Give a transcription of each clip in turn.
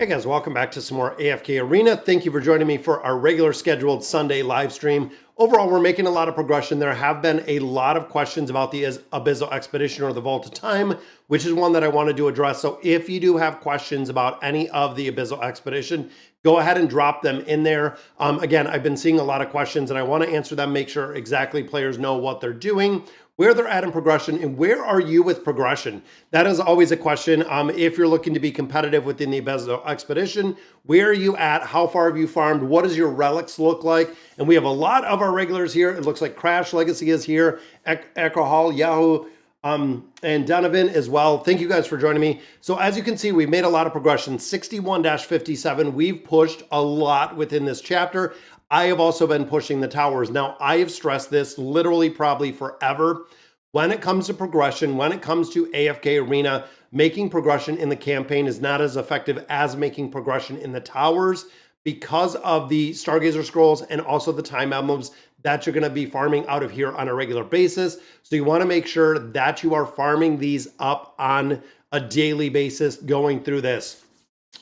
Hey guys, welcome back to some more AFK Arena. Thank you for joining me for our regular scheduled Sunday live stream. Overall, we're making a lot of progression. There have been a lot of questions about the Abyssal Expedition or the Vault of Time, which is one that I wanted to address. So if you do have questions about any of the Abyssal Expedition, go ahead and drop them in there. Again, I've been seeing a lot of questions and I want to answer them, make sure exactly players know what they're doing, where they're at in progression, and where are you with progression? That is always a question. If you're looking to be competitive within the Abyssal Expedition, where are you at? How far have you farmed? What does your relics look like? And we have a lot of our regulars here. It looks like Crash Legacy is here, Echo Hall, Yahoo, and Donovan as well. Thank you guys for joining me. So as you can see, we've made a lot of progression. 61-57, we've pushed a lot within this chapter. I have also been pushing the towers. Now, I have stressed this literally probably forever. When it comes to progression, when it comes to AFK Arena, making progression in the campaign is not as effective as making progression in the towers because of the Stargazer scrolls and also the time emblems that you're going to be farming out of here on a regular basis. So you want to make sure that you are farming these up on a daily basis going through this.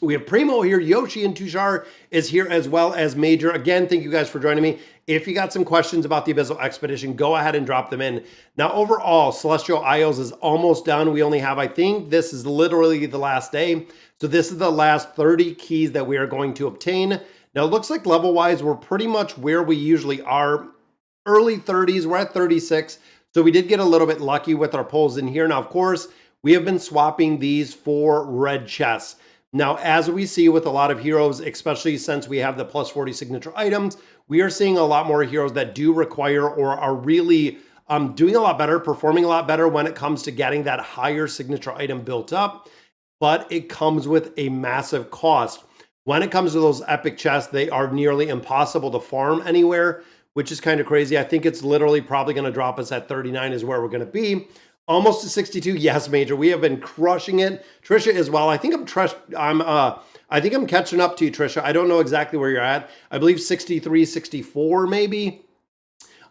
We have Primo here, Yoshi and Tushar is here as well as Major. Again, thank you guys for joining me. If you got some questions about the Abyssal Expedition, go ahead and drop them in. Now, overall, Celestial Isles is almost done. We only have, I think, this is literally the last day. So this is the last 30 keys that we are going to obtain. Now, it looks like level-wise, we're pretty much where we usually are. Early 30s, we're at 36. So we did get a little bit lucky with our pulls in here. Now, of course, we have been swapping these for red chests. Now, as we see with a lot of heroes, especially since we have the plus 40 signature items, we are seeing a lot more heroes that do require or are really doing a lot better, performing a lot better when it comes to getting that higher signature item built up, but it comes with a massive cost. When it comes to those epic chests, they are nearly impossible to farm anywhere, which is kind of crazy. I think it's literally probably going to drop us at 39 is where we're going to be. Almost to 62. Yes, Major. We have been crushing it. Trisha as well. I think I'm catching up to you, Trisha. I don't know exactly where you're at. I believe 63, 64 maybe.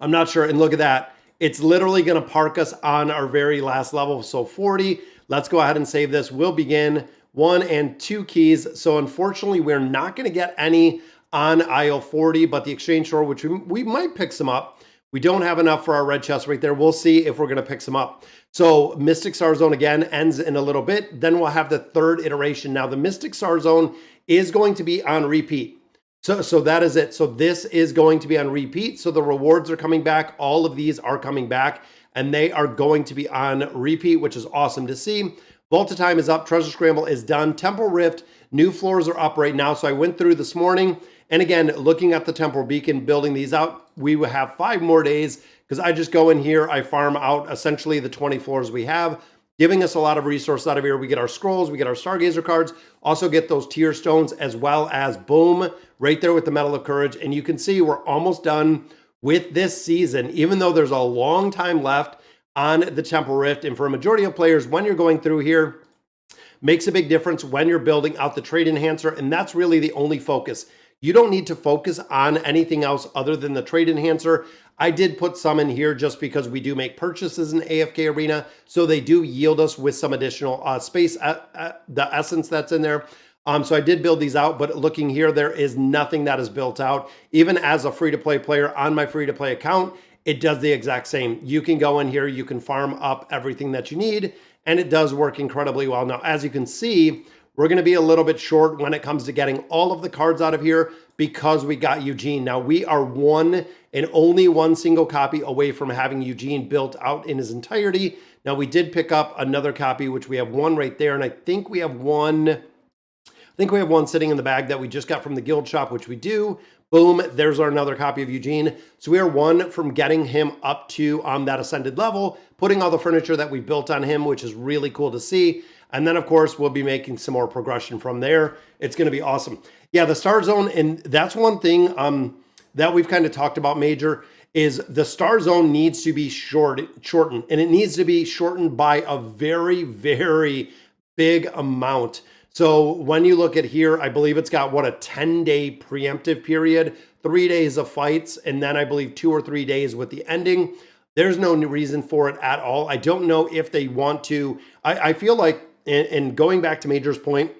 I'm not sure. And look at that. It's literally going to park us on our very last level. So 40. Let's go ahead and save this. We'll begin 1 and 2 keys. So unfortunately, we're not going to get any on aisle 40, but the exchange store, which we might pick some up. We don't have enough for our red chest right there. We'll see if we're going to pick some up. So Mystic Star Zone again ends in a little bit. Then we'll have the third iteration. Now the Mystic Star Zone is going to be on repeat. So that is it. So this is going to be on repeat. So the rewards are coming back. All of these are coming back and they are going to be on repeat, which is awesome to see. Vault of Time is up. Treasure Scramble is done. Temple Rift, new floors are up right now. So I went through this morning. And again, looking at the Temple Beacon, building these out, we will have 5 more days because I just go in here, I farm out essentially the 20 floors we have, giving us a lot of resources out of here. We get our scrolls, we get our Stargazer cards, also get those tier stones as well as boom, right there with the Medal of Courage. And you can see we're almost done with this season, even though there's a long time left on the Temple Rift. And for a majority of players, when you're going through here, makes a big difference when you're building out the trade enhancer. And that's really the only focus. You don't need to focus on anything else other than the trade enhancer. I did put some in here just because we do make purchases in AFK Arena, so they do yield us with some additional space, the essence that's in there. So I did build these out, but looking here, there is nothing that is built out. Even as a free-to-play player on my free-to-play account, it does the exact same. You can go in here, you can farm up everything that you need, and it does work incredibly well. Now, as you can see, we're going to be a little bit short when it comes to getting all of the cards out of here because we got Eugene. Now, we are one and only one single copy away from having Eugene built out in his entirety. Now, we did pick up another copy, which we have one right there, and I think we have one sitting in the bag that we just got from the guild shop, which we do. Boom, there's our another copy of Eugene. So we are one from getting him up to that ascended level, putting all the furniture that we built on him, which is really cool to see. And then, of course, we'll be making some more progression from there. It's going to be awesome. Yeah, the Star Zone, and that's one thing that we've kind of talked about, Major, is the Star Zone needs to be shortened. And it needs to be shortened by a very, very big amount. So when you look at here, I believe it's got, what, a 10-day preemptive period, 3 days of fights, and then I believe 2 or 3 days with the ending. There's no reason for it at all. I don't know if they want to. I feel like, and going back to Major's point,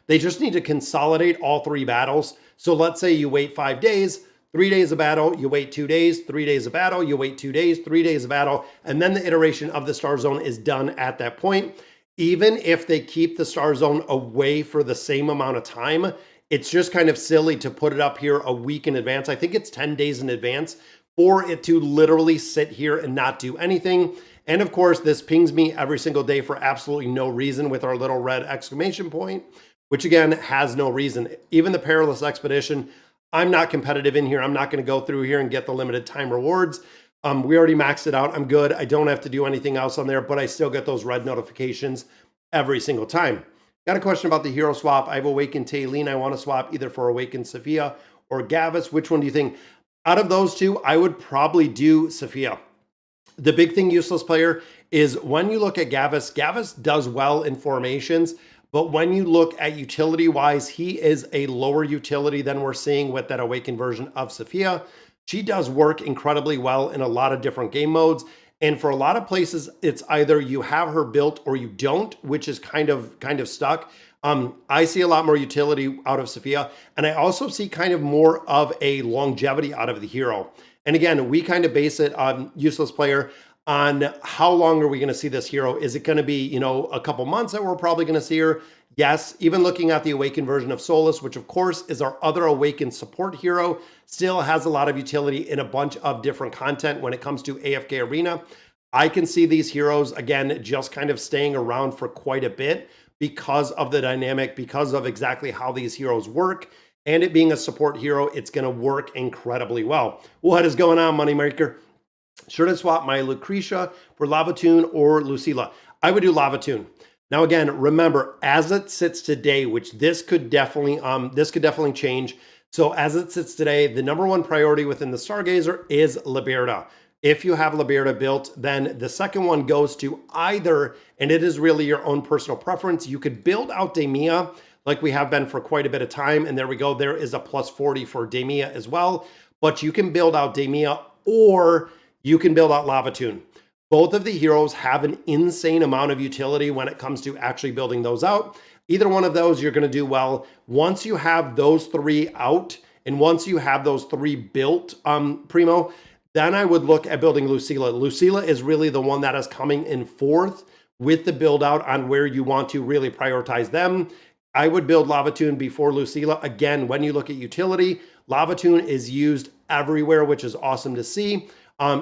They just need to consolidate all 3 battles. So let's say you wait 5 days, 3 days of battle, you wait 2 days, 3 days of battle, you wait 2 days, 3 days of battle, and then the iteration of the Star Zone is done at that point. Even if they keep the Star Zone away for the same amount of time, it's just kind of silly to put it up here a week in advance. I think it's 10 days in advance for it to literally sit here and not do anything. And of course, this pings me every single day for absolutely no reason with our little red exclamation point, which again has no reason. Even the Perilous Expedition, I'm not competitive in here. I'm not going to go through here and get the limited time rewards. We already maxed it out. I'm good. I don't have to do anything else on there, but I still get those red notifications every single time. Got a question about the hero swap. I have Awakened Taylene. I want to swap either for Awakened Sophia or Gavis. Which one do you think? Out of those two, I would probably do Sophia. The big thing, useless player, is when you look at Gavis, Gavis does well in formations, but when you look at utility-wise, he is a lower utility than we're seeing with that Awakened version of Sophia. She does work incredibly well in a lot of different game modes. And for a lot of places, it's either you have her built or you don't, which is kind of stuck. I see a lot more utility out of Sophia, and I also see kind of more of a longevity out of the hero. And again, we kind of base it on useless player on how long are we going to see this hero? Is it going to be, a couple months that we're probably going to see her? Yes, even looking at the Awakened version of Solus, which of course is our other Awakened support hero, still has a lot of utility in a bunch of different content when it comes to AFK Arena. I can see these heroes, again, just kind of staying around for quite a bit because of the dynamic, because of exactly how these heroes work. And it being a support hero, it's going to work incredibly well. What is going on, Moneymaker? Should I swap my Lucretia for Lavatoon or Lucilla? I would do Lavatoon. Now, again, remember, as it sits today, which this could definitely change. So as it sits today, the number one priority within the Stargazer is Liberta. If you have Liberta built, then the second one goes to either, and it is really your own personal preference. You could build out Demia like we have been for quite a bit of time. And there we go. There is a plus 40 for Demia as well. But you can build out Demia or you can build out Lavatoon. Both of the heroes have an insane amount of utility when it comes to actually building those out. Either one of those, you're going to do well. Once you have those 3 out, and once you have those 3 built, Primo, then I would look at building Lucilla. Lucilla is really the one that is coming in 4th with the build out on where you want to really prioritize them. I would build Lavatoon before Lucilla. Again, when you look at utility, Lavatoon is used everywhere, which is awesome to see.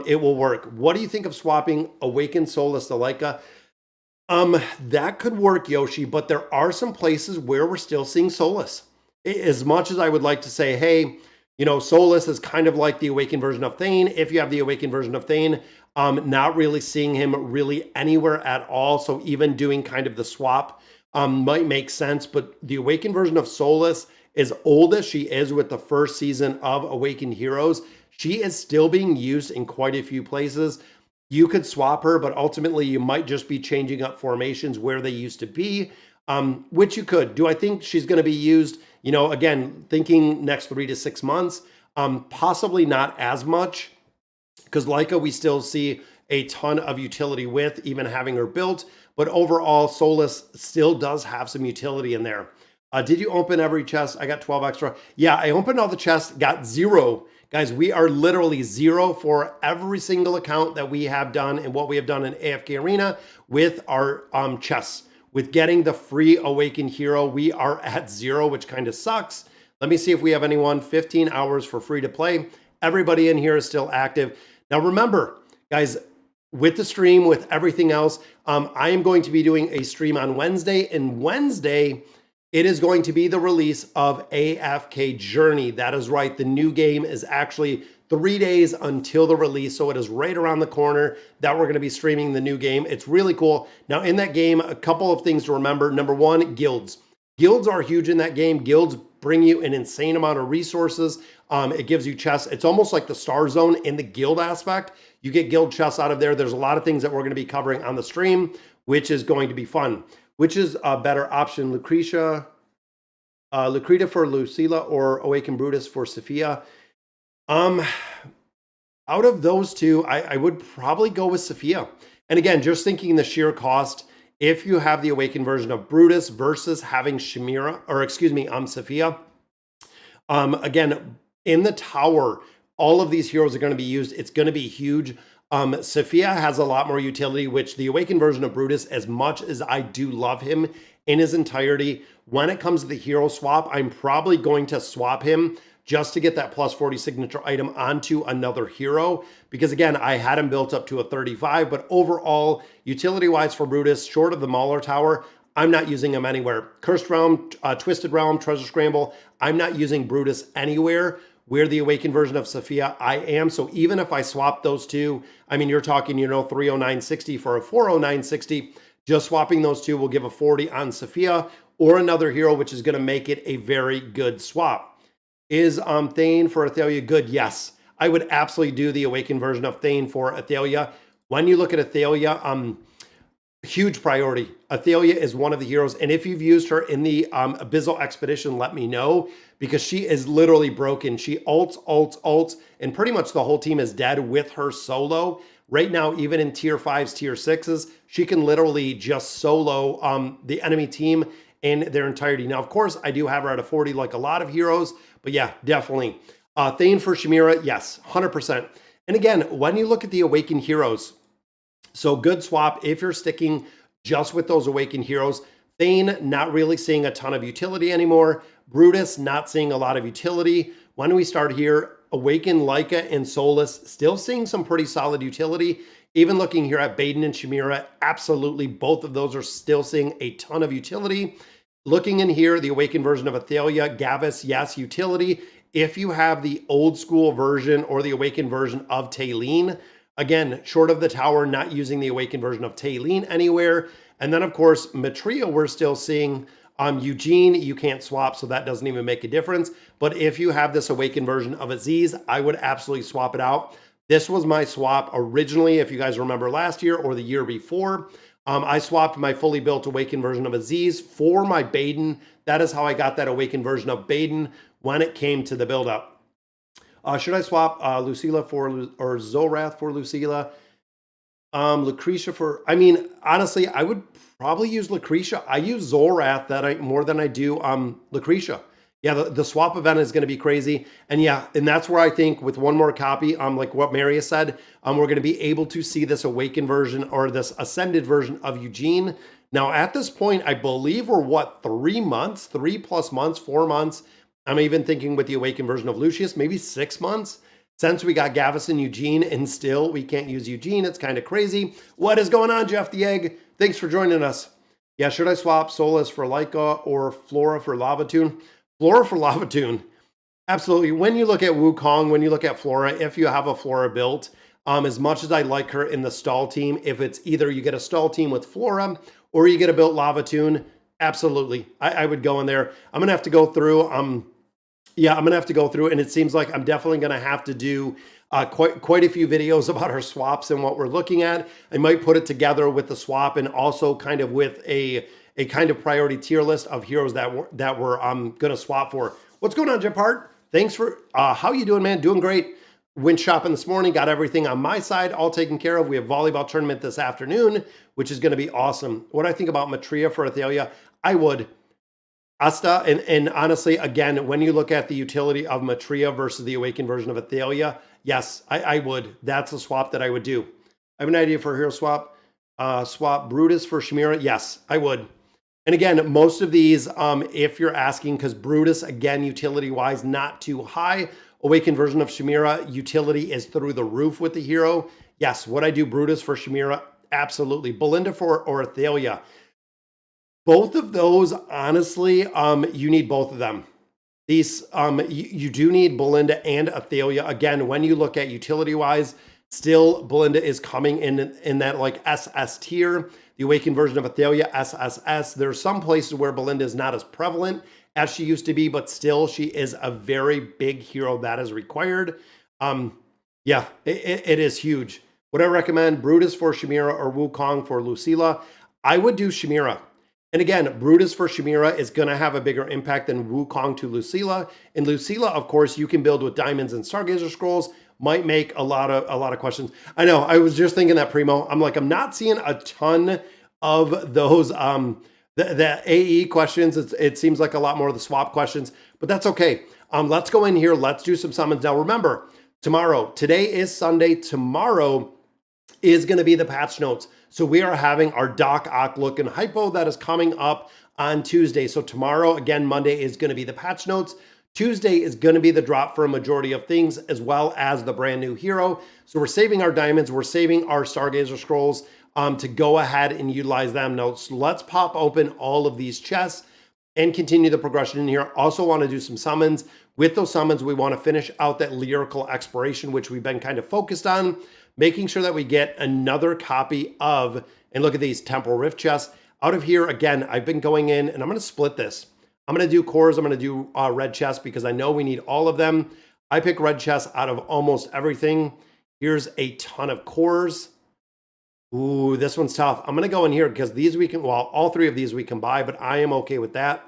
It will work. What do you think of swapping Awakened Solus to Leica? That could work, Yoshi, but there are some places where we're still seeing Solus. As much as I would like to say, hey, Solus is kind of like the Awakened version of Thane. If you have the Awakened version of Thane, not really seeing him really anywhere at all. So even doing kind of the swap might make sense. But the Awakened version of Solus, as old as she is with the first season of Awakened Heroes, she is still being used in quite a few places. You could swap her, but ultimately you might just be changing up formations where they used to be, which you could. Do I think she's going to be used, again, thinking next 3 to 6 months? Possibly not as much, because Leica we still see a ton of utility with, even having her built. But overall, Solus still does have some utility in there. Did you open every chest? I got 12 extra. Yeah, I opened all the chests, got 0. Guys, we are literally 0 for every single account that we have done and what we have done in AFK Arena with our chests. With getting the free Awakened Hero, we are at 0, which kind of sucks. Let me see if we have anyone. 15 hours for free to play. Everybody in here is still active. Now remember, guys, with the stream, with everything else, I am going to be doing a stream on Wednesday. And Wednesday, it is going to be the release of AFK Journey. That is right. The new game is actually 3 days until the release. So it is right around the corner that we're going to be streaming the new game. It's really cool. Now in that game, a couple of things to remember. Number one, guilds. Guilds are huge in that game. Guilds bring you an insane amount of resources. It gives you chests. It's almost like the Star Zone in the guild aspect. You get guild chests out of there. There's a lot of things that we're going to be covering on the stream, which is going to be fun. Which is a better option, Lucretia for Lucilla or Awakened Brutus for Sophia? Out of those two, I would probably go with Sophia. And again, just thinking the sheer cost, if you have the awakened version of Brutus versus having Chimera, or excuse me, Sophia. Again, in the tower, all of these heroes are going to be used. It's going to be huge. Sophia has a lot more utility, which the awakened version of Brutus, as much as I do love him in his entirety, when it comes to the hero swap, I'm probably going to swap him just to get that plus 40 signature item onto another hero. Because again, I had him built up to a 35, but overall, utility-wise for Brutus, short of the Mauler Tower, I'm not using him anywhere. Cursed Realm, Twisted Realm, Treasure Scramble, I'm not using Brutus anywhere. Where the awakened version of Sophia, I am. So even if I swap those two, I mean, you're talking, 309.60 for a 409.60. Just swapping those two will give a 40 on Sophia or another hero, which is going to make it a very good swap. Is Thane for Athalia good? Yes. I would absolutely do the awakened version of Thane for Athalia. When you look at Athalia, huge priority. Athalia is one of the heroes, and if you've used her in the Abyssal Expedition, let me know, because she is literally broken. She ults, and pretty much the whole team is dead with her solo. Right now, even in tier 5s, tier 6s, she can literally just solo the enemy team in their entirety. Now, of course, I do have her at a 40 like a lot of heroes, but yeah, definitely. Thane for Chimera, yes, 100%. And again, when you look at the Awakened heroes, so good swap if you're sticking just with those Awakened heroes. Thane, not really seeing a ton of utility anymore. Brutus, not seeing a lot of utility. When we start here, Awakened, Leica, and Solus, still seeing some pretty solid utility. Even looking here at Baden and Chimera, absolutely both of those are still seeing a ton of utility. Looking in here, the Awakened version of Athalia, Gavis, yes, utility. If you have the old school version or the Awakened version of Taylene, again, short of the tower, not using the Awakened version of Taylene anywhere. And then, of course, Matria, we're still seeing Eugene. You can't swap, so that doesn't even make a difference. But if you have this Awakened version of Aziz, I would absolutely swap it out. This was my swap originally, if you guys remember last year or the year before. I swapped my fully built Awakened version of Aziz for my Baden. That is how I got that Awakened version of Baden when it came to the build-up. Should I swap Lucilla for, or Zorath for Lucilla? Lucretia for, I mean, honestly, I would probably use Lucretia. I use Zorath more than I do Lucretia. Yeah, the swap event is going to be crazy. And yeah, and that's where I think with one more copy, like what Maria said, we're going to be able to see this Awakened version or this Ascended version of Eugene. Now, at this point, I believe we're, what, 3 months, 3+ months, 4 months. I'm even thinking with the Awakened version of Lucius, maybe 6 months since we got Gavis and Eugene, and still we can't use Eugene. It's kind of crazy. What is going on, Jeff the Egg? Thanks for joining us. Yeah, should I swap Solus for Leica or Flora for Lavatoon? Flora for Lavatoon. Absolutely. When you look at Wukong, when you look at Flora, if you have a Flora built, as much as I like her in the stall team, if it's either you get a stall team with Flora or you get a built Lavatoon, absolutely. I would go in there. I'm going to have to go through. Yeah, I'm going to have to go through, and it seems like I'm definitely going to have to do quite a few videos about our swaps and what we're looking at. I might put it together with the swap and also kind of with a kind of priority tier list of heroes that we're going to swap for. What's going on, Jeff Hart? Thanks for, how you doing, man? Doing great. Went shopping this morning, got everything on my side all taken care of. We have volleyball tournament this afternoon, which is going to be awesome. What I think about Matria for Athalia, I would. Asta, and honestly, again, when you look at the utility of Matria versus the Awakened version of Athalia, yes, I would. That's a swap that I would do. I have an idea for a hero swap. Swap Brutus for Chimera. Yes, I would. And again, most of these, if you're asking, because Brutus, again, utility-wise, not too high. Awakened version of Chimera, utility is through the roof with the hero. Yes, would I do Brutus for Chimera? Absolutely. Belinda or Athalia. Both of those, honestly, you need both of them. These, you do need Belinda and Athalia. Again, when you look at utility-wise, still Belinda is coming in that like SS tier. The Awakened version of Athalia, SSS. There's some places where Belinda is not as prevalent as she used to be, but still she is a very big hero that is required. Yeah, it is huge. Would I recommend Brutus for Chimera or Wukong for Lucilla? I would do Chimera. And again, Brutus for Chimera is going to have a bigger impact than Wukong to Lucilla. And Lucilla, of course, you can build with diamonds and Stargazer scrolls. Might make a lot of questions. I know. I was just thinking that, Primo. I'm like, I'm not seeing a ton of those the AE questions. It seems like a lot more of the swap questions, but that's okay. Let's go in here. Let's do some summons. Now remember, today is Sunday. Tomorrow is going to be the patch notes. So we are having our Doc Ock looking hypo that is coming up on Tuesday. So tomorrow, again, Monday is going to be the patch notes. Tuesday is going to be the drop for a majority of things, as well as the brand new hero. So we're saving our diamonds. We're saving our Stargazer scrolls to go ahead and utilize them. Now, so let's pop open all of these chests and continue the progression in here. Also want to do some summons. With those summons, we want to finish out that Lyrical exploration, which we've been kind of focused on, making sure that we get another copy of, and look at these Temporal Rift chests. Out of here, again, I've been going in, and I'm going to split this. I'm going to do cores. I'm going to do red chests because I know we need all of them. I pick red chests out of almost everything. Here's a ton of cores. Ooh, this one's tough. I'm going to go in here because these we can, well, all three of these we can buy, but I am okay with that.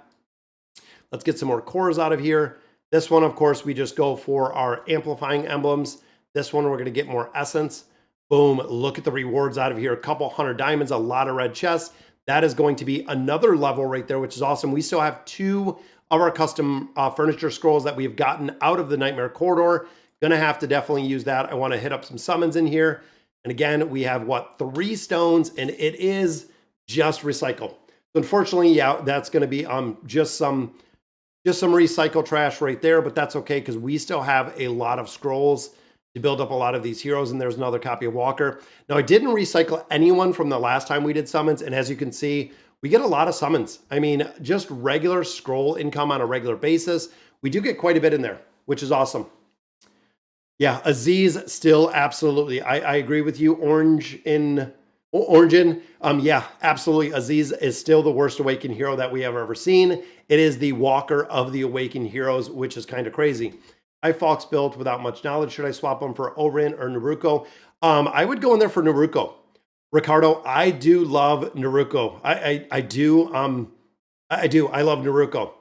Let's get some more cores out of here. This one, of course, we just go for our amplifying emblems. This one, we're going to get more essence. Boom. Look at the rewards out of here. A couple 100 diamonds, a lot of red chests. That is going to be another level right there, which is awesome. We still have 2 of our custom furniture scrolls that we've gotten out of the Nightmare Corridor. Gonna have to definitely use that. I want to hit up some summons in here. And again, we have, what, 3 stones, and it is just recycle. So unfortunately, yeah, that's going to be just some recycle trash right there, but that's okay because we still have a lot of scrolls to build up a lot of these heroes, and there's another copy of Walker. Now, I didn't recycle anyone from the last time we did summons, and as you can see, we get a lot of summons. I mean, just regular scroll income on a regular basis. We do get quite a bit in there, which is awesome. Yeah, Aziz still absolutely. I agree with you. Origin. Yeah, absolutely. Aziz is still the worst Awakened hero that we have ever seen. It is the Walker of the Awakened heroes, which is kind of crazy. Fox built without much knowledge. Should I swap them for Orin or Naruko? I would go in there for Naruko. Ricardo, I do love Naruko. I do. I love Naruko.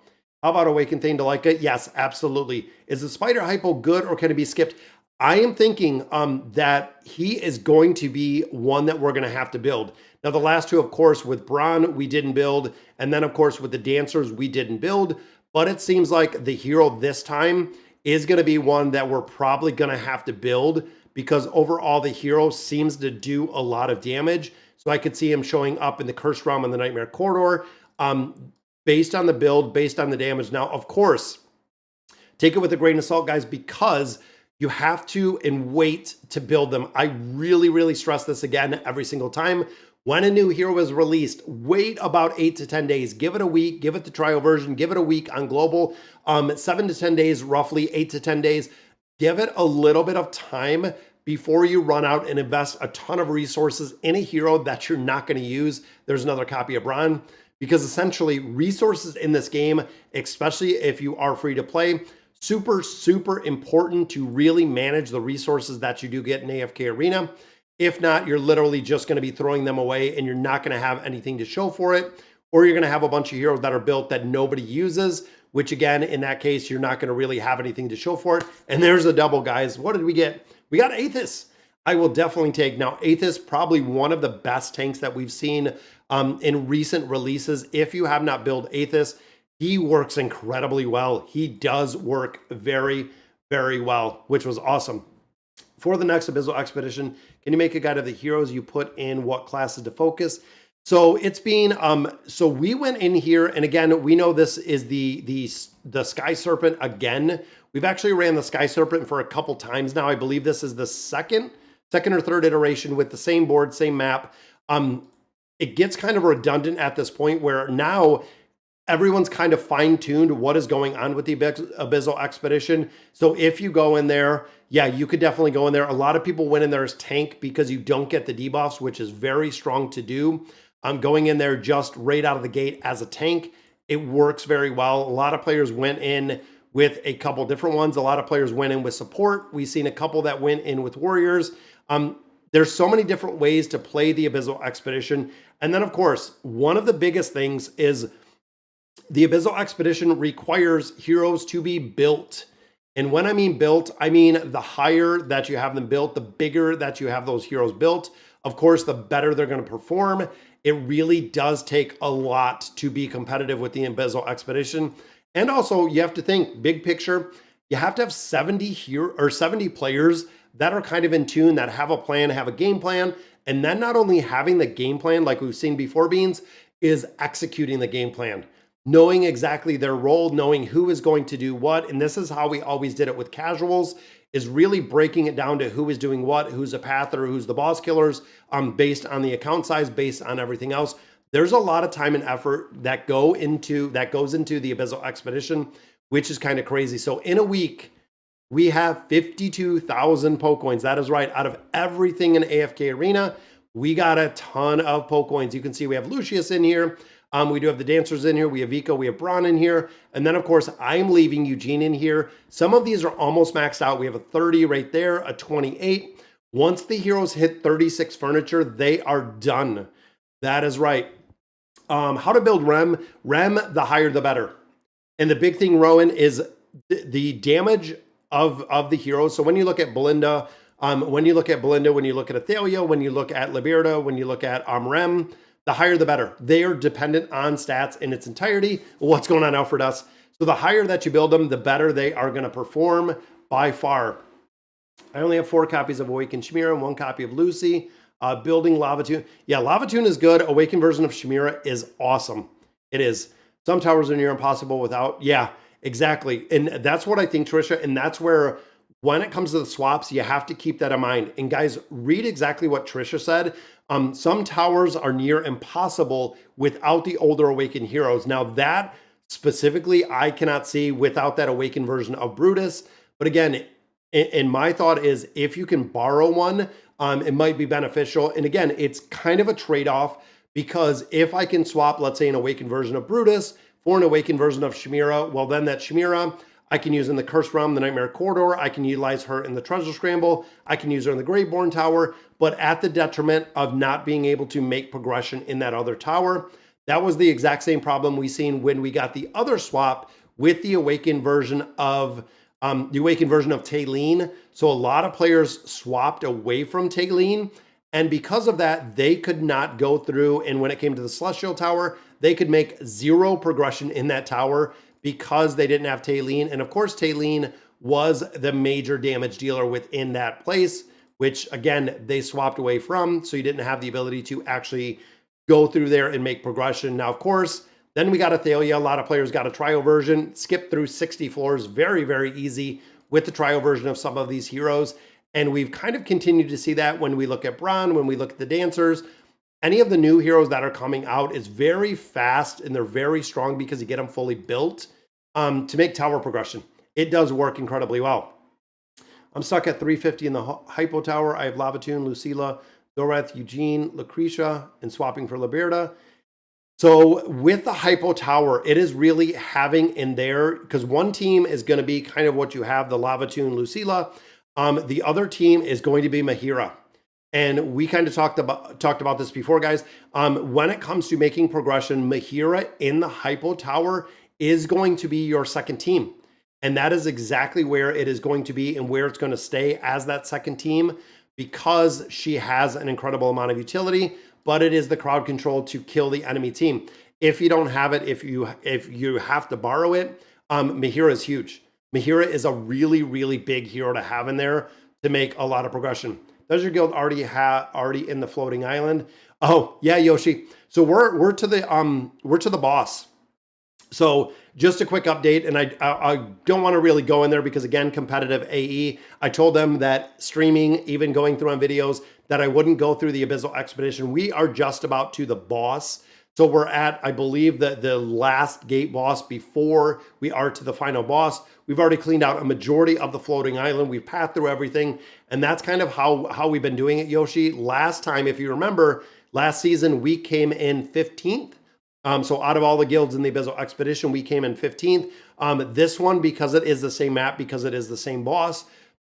How about Awakened thing to like it? Yes, absolutely. Is the Spider Hypo good or can it be skipped? I am thinking that he is going to be one that we're going to have to build. Now, the last 2, of course, with Braun, we didn't build. And then, of course, with the Dancers, we didn't build. But it seems like the hero this time is going to be one that we're probably going to have to build because overall the hero seems to do a lot of damage. So I could see him showing up in the Cursed Realm and the Nightmare Corridor based on the build, based on the damage. Now, of course, take it with a grain of salt, guys, because you have to and wait to build them. I really, really stress this again every single time. When a new hero is released, wait about 8 to 10 days. Give it a week, give it the trial version, give it a week on global, 7 to 10 days, roughly 8 to 10 days. Give it a little bit of time before you run out and invest a ton of resources in a hero that you're not going to use. There's another copy of Braun, because essentially resources in this game, especially if you are free to play, super, super important to really manage the resources that you do get in AFK Arena. If not, you're literally just going to be throwing them away and you're not going to have anything to show for it. Or you're going to have a bunch of heroes that are built that nobody uses, which again, in that case, you're not going to really have anything to show for it. And there's a double, guys. What did we get? We got Aethys. I will definitely take. Now, Aethys, probably one of the best tanks that we've seen in recent releases. If you have not built Aethys, he works incredibly well. He does work very, very well, which was awesome. For the next Abyssal Expedition, can you make a guide of the heroes you put in what classes to focus? So it's been, so we went in here, and again, we know this is the Sky Serpent again. We've actually ran the Sky Serpent for a couple times now. I believe this is the second or third iteration with the same board, same map. It gets kind of redundant at this point where now everyone's kind of fine-tuned what is going on with the Abyssal Expedition. So if you go in there, yeah, you could definitely go in there. A lot of people went in there as tank because you don't get the debuffs, which is very strong to do. Going in there just right out of the gate as a tank, it works very well. A lot of players went in with a couple different ones. A lot of players went in with support. We've seen a couple that went in with warriors. There's so many different ways to play the Abyssal Expedition. And then, of course, one of the biggest things is the Abyssal Expedition requires heroes to be built. And when I mean built, I mean the higher that you have them built, the bigger that you have those heroes built. Of course, the better they're going to perform. it really does take a lot to be competitive with the Abyssal Expedition. And also, you have to think big picture. You have to have 70 here or 70 players that are kind of in tune, that have a plan, have a game plan, and then not only having the game plan like we've seen before, Beans, is executing the game plan, knowing exactly their role, knowing who is going to do what. And this is how we always did it with casuals, is really breaking it down to who is doing what, who's a pather, who's the boss killers, based on the account size, based on everything else. There's a lot of time and effort that goes into the Abyssal Expedition, which is kind of crazy. So in a week, we have 52,000 Pococoins. That is right. Out of everything in AFK Arena, we got a ton of Pococoins. You can see we have Lucius in here. We do have the dancers in here. We have Vico, we have Braun in here. And then, of course, I'm leaving Eugene in here. Some of these are almost maxed out. We have a 30 right there, a 28. Once the heroes hit 36 furniture, they are done. That is right. How to build Rem. Rem, the higher the better. And the big thing, Rowan, is the damage of the heroes. So when you look at Belinda, when you look at Athalia, when you look at Liberta, when you look at Rem, the higher the better. They are dependent on stats in its entirety. What's going on, Alfred us? So the higher that you build them, the better they are going to perform by far. I only have 4 copies of Awakened Chimera and 1 copy of Lucy. Building Lavatune. Yeah, Lavatune is good. Awakened version of Chimera is awesome. It is. Some towers are near impossible without. Yeah, exactly. And that's what I think, Trisha. And that's where, when it comes to the swaps, you have to keep that in mind. And guys, read exactly what Trisha said. Some towers are near impossible without the older Awakened heroes. Now that specifically, I cannot see without that Awakened version of Brutus. But again, and my thought is, if you can borrow one, it might be beneficial. And again, it's kind of a trade-off, because if I can swap, let's say, an Awakened version of Brutus for an Awakened version of Chimera, well, then that Chimera I can use in the Cursed Realm, the Nightmare Corridor. I can utilize her in the Treasure Scramble. I can use her in the Graveborn Tower, but at the detriment of not being able to make progression in that other tower. That was the exact same problem we seen when we got the other swap with the Awakened version of Taylene. So a lot of players swapped away from Taylene, and because of that, they could not go through. And when it came to the Celestial Tower, they could make 0 progression in that tower, because they didn't have Taylene. And of course, Taylene was the major damage dealer within that place, which again, they swapped away from. So you didn't have the ability to actually go through there and make progression. Now, of course, then we got Athalia. A lot of players got a trio version, skipped through 60 floors, very, very easy with the trio version of some of these heroes. And we've kind of continued to see that when we look at Braun, when we look at the dancers. Any of the new heroes that are coming out is very fast, and they're very strong because you get them fully built to make tower progression. It does work incredibly well. I'm stuck at 350 in the Hypo Tower. I have Lavatune, Lucilla, Doreth, Eugene, Lucretia, and swapping for Liberta. So with the Hypo Tower, it is really having in there, because one team is going to be kind of what you have, the Lavatune, Lucilla. The other team is going to be Mahira. And we kind of talked about this before, guys. When it comes to making progression, Mahira in the Hypo Tower is going to be your second team. And that is exactly where it is going to be and where it's going to stay as that second team, because she has an incredible amount of utility, but it is the crowd control to kill the enemy team. If you don't have it, if you have to borrow it, Mahira is huge. Mahira is a really, really big hero to have in there to make a lot of progression. Does your guild already in the floating island? Oh yeah, Yoshi. So we're to the boss. So just a quick update, and I don't want to really go in there because, again, competitive AE. I told them that streaming, even going through on videos, that I wouldn't go through the Abyssal Expedition. We are just about to the boss. So we're at, I believe, the last gate boss before we are to the final boss. We've already cleaned out a majority of the floating island. We've passed through everything. And that's kind of how we've been doing it, Yoshi. Last time, if you remember, last season, we came in 15th. So out of all the guilds in the Abyssal Expedition, we came in 15th. This one, because it is the same map, because it is the same boss,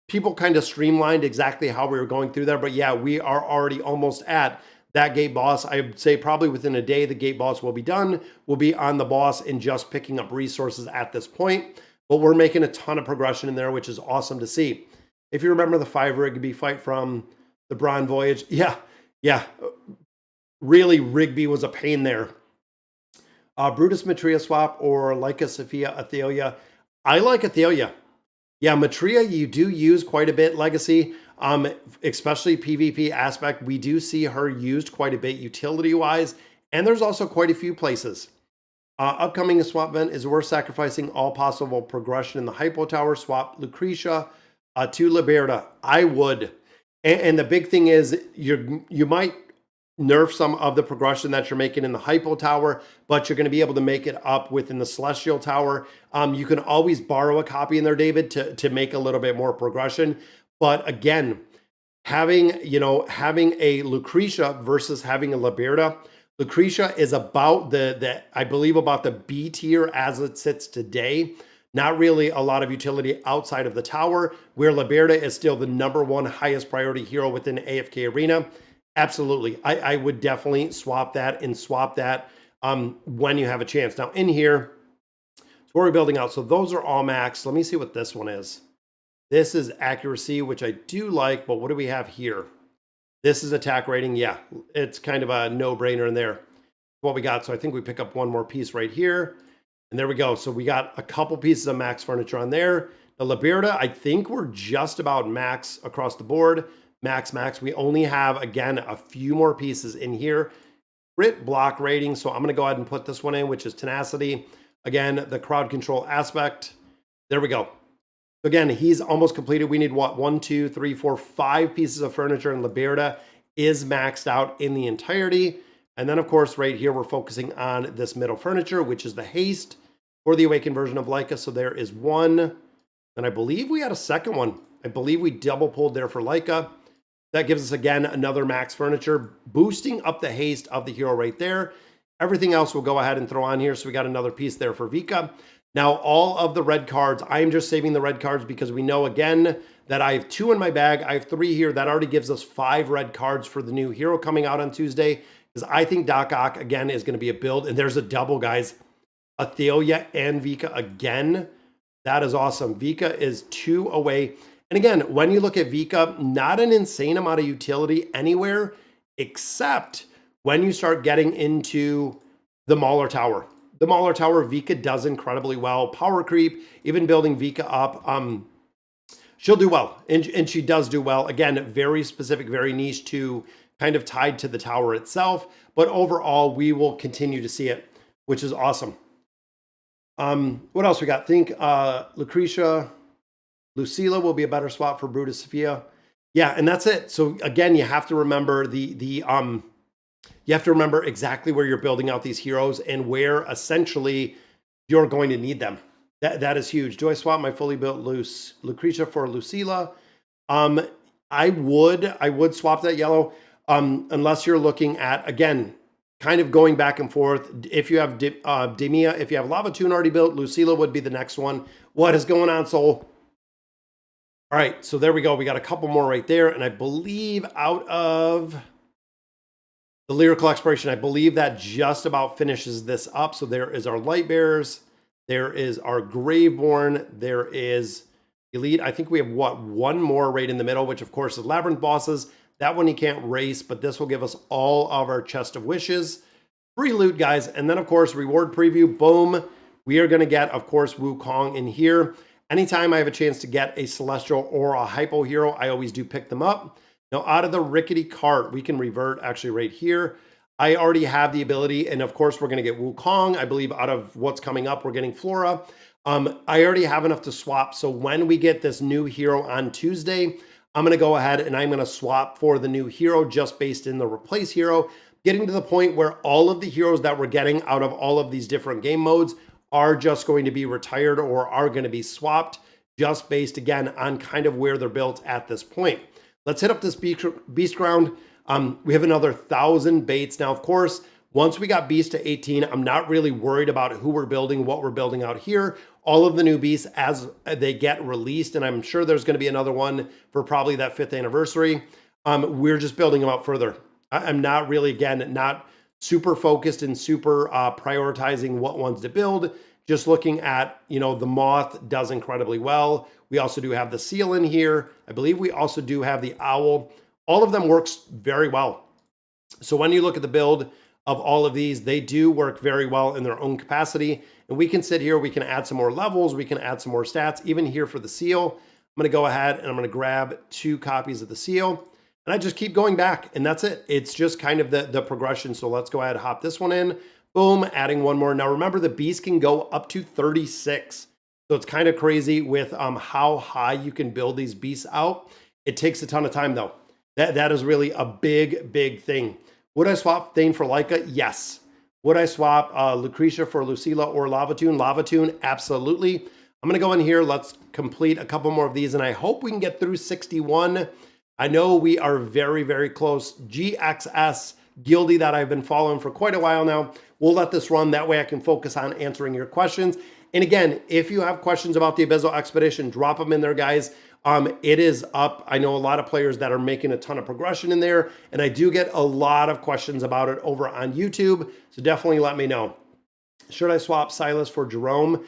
people kind of streamlined exactly how we were going through there. But yeah, we are already almost at that gate boss. I would say probably within a day, the gate boss will be done. We'll be on the boss and just picking up resources at this point. But we're making a ton of progression in there, which is awesome to see. If you remember the 5 rig B fight from the Braun Voyage, yeah. really Rigby was a pain there. Brutus Matria swap or Leica Sophia Athelia. I like Athelia. Yeah, Matria you do use quite a bit, Legacy, especially PvP aspect. We do see her used quite a bit utility-wise, and there's also quite a few places. Upcoming swap event is worth sacrificing all possible progression in the Hypo Tower. Swap Lucretia to Liberta. I would. And the big thing is you might nerf some of the progression that you're making in the Hypo Tower, but you're going to be able to make it up within the Celestial Tower. You can always borrow a copy in there, David, to make a little bit more progression. But again, having a Lucretia versus having a Liberta, Lucretia is about I believe about the B tier as it sits today. Not really a lot of utility outside of the tower, where Liberta is still the #1 highest priority hero within AFK Arena. Absolutely. I would definitely swap that when you have a chance. Now in here, so what we're building out. So those are all max. Let me see what this one is. This is accuracy, which I do like, but what do we have here? This is attack rating. Yeah, it's kind of a no-brainer in there. What we got. So I think we pick up one more piece right here. And there we go. So we got a couple pieces of max furniture on there. The Liberta, I think we're just about max across the board. Max. We only have, again, a few more pieces in here. Crit block rating. So I'm going to go ahead and put this one in, which is tenacity. Again, the crowd control aspect. There we go. So again, he's almost completed. We need what? 1, 2, 3, 4, 5 pieces of furniture, and Liberta is maxed out in the entirety. And then, of course, right here, we're focusing on this middle furniture, which is the haste for the awakened version of Leica. So there is one. And I believe we had a second one. I believe we double pulled there for Leica. That gives us, again, another max furniture, boosting up the haste of the hero right there. Everything else we'll go ahead and throw on here. So we got another piece there for Vika. Now, all of the red cards, I'm just saving the red cards because we know, again, that I have 2 in my bag. I have 3 here. That already gives us 5 red cards for the new hero coming out on Tuesday. Because I think Doc Ock, again, is going to be a build. And there's a double, guys. Athelia and Vika again. That is awesome. Vika is 2 away. And again, when you look at Vika, not an insane amount of utility anywhere, except when you start getting into the Mauler Tower. The Mauler Tower, Vika does incredibly well. Power creep, even building Vika up, she'll do well. And she does do well. Again, very specific, very niche to kind of tied to the tower itself. But overall, we will continue to see it, which is awesome. What else we got? Think Lucretia, Lucilla will be a better swap for Brutus Sophia. Yeah, and that's it. So again, you have to remember you have to remember exactly where you're building out these heroes and where essentially you're going to need them. That is huge. Do I swap my fully built Lucretia for Lucilla? I would swap that yellow, unless you're looking at, again, kind of going back and forth. If you have Demia, if you have Lava Tune already built, Lucilla would be the next one. What is going on, Soul? All right, so there we go. We got a couple more right there. And I believe out of the Lyrical Exploration, I believe that just about finishes this up. So there is our Light Bearers. There is our Graveborn. There is Elite. I think we have, what, one more right in the middle, which, of course, is Labyrinth Bosses. That one you can't race, but this will give us all of our Chest of Wishes. Free loot, guys. And then, of course, reward preview. Boom. We are going to get, of course, Wukong in here. Anytime I have a chance to get a Celestial or a Hypo hero, I always do pick them up. Now, out of the rickety cart, we can revert actually right here. I already have the ability, and of course, we're going to get Wukong. I believe out of what's coming up, we're getting Flora. I already have enough to swap. So when we get this new hero on Tuesday, I'm going to go ahead and I'm going to swap for the new hero just based in the replace hero, getting to the point where all of the heroes that we're getting out of all of these different game modes are just going to be retired or are going to be swapped just based, again, on kind of where they're built at this point. Let's hit up this beast ground. We have another 1,000 baits. Now, of course, once we got beast to 18, I'm not really worried about who we're building, what we're building out here. All of the new beasts as they get released, and I'm sure there's going to be another one for probably that 5th anniversary. We're just building them out further. I'm not really, again, not super focused and super prioritizing what ones to build. Just looking at, the moth does incredibly well. We also do have the seal in here. I believe we also do have the owl. All of them works very well. So when you look at the build of all of these, they do work very well in their own capacity. And we can sit here, we can add some more levels, we can add some more stats. Even here for the seal, I'm gonna go ahead and I'm gonna grab 2 copies of the seal. And I just keep going back, and that's it. It's just kind of the progression. So let's go ahead and hop this one in. Boom, adding one more. Now remember, the beast can go up to 36. So it's kind of crazy with how high you can build these beasts out. It takes a ton of time though. That is really a big thing. Would I swap Thane for Leica? Yes. Would I swap Lucretia for Lucilla or Lavatoon? Lavatoon, absolutely. I'm gonna go in here, let's complete a couple more of these, and I hope we can get through 61. I know we are very close. GXS, Gildy, that I've been following for quite a while now. We'll let this run, that way I can focus on answering your questions. And again, if you have questions about the Abyssal Expedition, drop them in there, guys. It is up. I know a lot of players that are making a ton of progression in there, and I do get a lot of questions about it over on YouTube, so definitely let me know. Should I swap Silas for Jerome?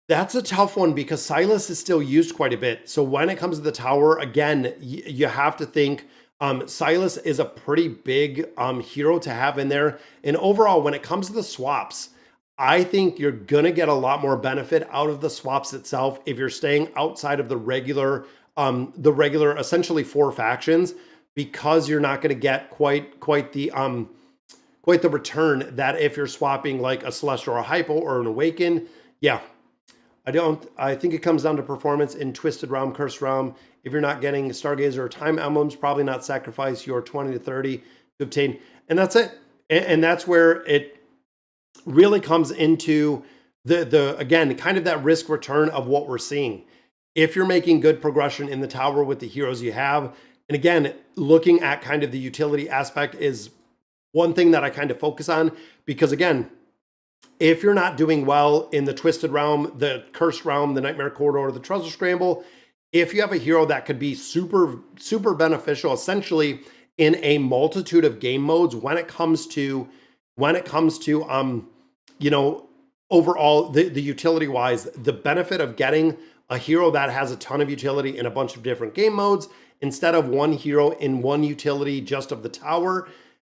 That's a tough one because Silas is still used quite a bit. So when it comes to the tower, again, you have to think Silas is a pretty big hero to have in there. And overall, when it comes to the swaps, I think you're going to get a lot more benefit out of the swaps itself if you're staying outside of the regular essentially 4 factions, because you're not going to get quite the return that if you're swapping like a Celestial or a Hypo or an Awaken. Yeah, I think it comes down to performance in Twisted Realm, Cursed Realm. If you're not getting Stargazer or Time Emblems, probably not sacrifice your 20 to 30 to obtain. And that's it. And that's where it really comes into the again, kind of that risk return of what we're seeing. If you're making good progression in the tower with the heroes you have, and again, looking at kind of the utility aspect is one thing that I kind of focus on, because again, if you're not doing well in the Twisted Realm, the Cursed Realm, the Nightmare Corridor, the Treasure Scramble, if you have a hero that could be super beneficial essentially in a multitude of game modes when it comes to you know, overall the utility wise, the benefit of getting a hero that has a ton of utility in a bunch of different game modes instead of one hero in one utility just of the tower.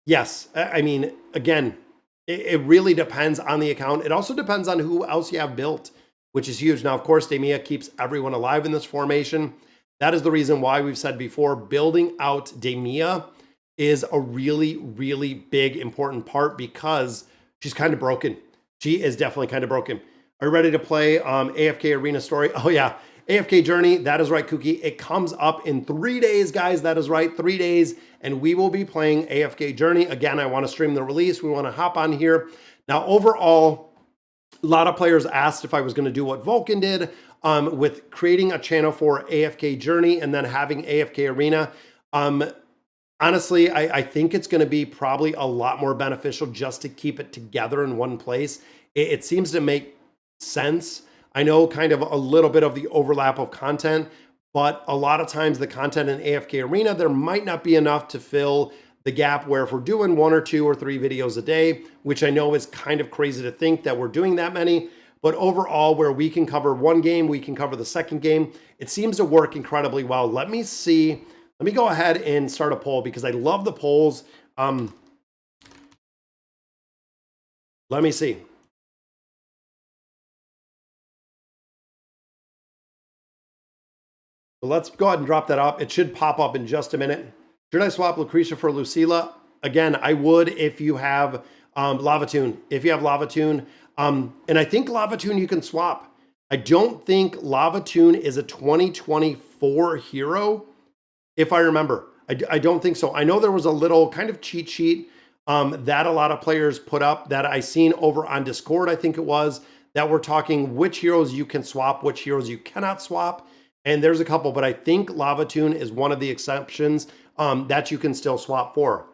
Yes, I mean, again, it really depends on the account. It also depends on who else you have built, which is huge. Now, of course, Demia keeps everyone alive in this formation. That is the reason why we've said before, building out Demia is a really big, important part, because she's kind of broken. She is definitely kind of broken. Are you ready to play AFK Arena Story? Oh yeah, AFK Journey, that is right, Kookie. It comes up in 3 days, guys. That is right, 3 days. And we will be playing AFK Journey. Again, I want to stream the release. We want to hop on here. Now, overall, a lot of players asked if I was going to do what Vulcan did with creating a channel for AFK Journey and then having AFK Arena. Honestly, I think it's going to be probably a lot more beneficial just to keep it together in one place. It seems to make sense. I know kind of a little bit of the overlap of content, but a lot of times the content in AFK Arena, there might not be enough to fill the gap where if we're doing 1 or 2 or 3 videos a day, which I know is kind of crazy to think that we're doing that many, but overall where we can cover one game, we can cover the second game, it seems to work incredibly well. Let me see. Let me go ahead and start a poll because I love the polls. Let me see. So let's go ahead and drop that up. It should pop up in just a minute. Should I swap Lucretia for Lucilla? Again, I would if you have Lavatoon. If you have Lavatoon, and I think Lavatoon you can swap. I don't think Lavatoon is a 2024 hero, if I remember. I don't think so. I know there was a little kind of cheat sheet that a lot of players put up that I seen over on Discord, I think it was, that we're talking which heroes you can swap, which heroes you cannot swap. And there's a couple, but I think Lavatoon is one of the exceptions that you can still swap for.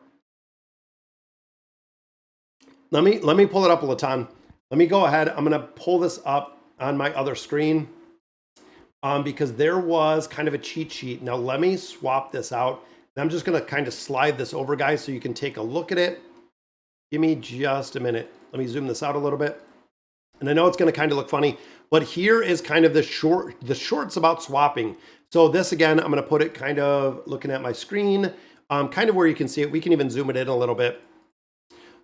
Let me pull it up, Latan. Let me go ahead. I'm going to pull this up on my other screen because there was kind of a cheat sheet. Now let me swap this out. And I'm just going to kind of slide this over, guys, so you can take a look at it. Give me just a minute. Let me zoom this out a little bit. And I know it's going to kind of look funny, but here is kind of the shorts about swapping. So this, again, I'm going to put it kind of looking at my screen. kind of where you can see it. We can even zoom it in a little bit.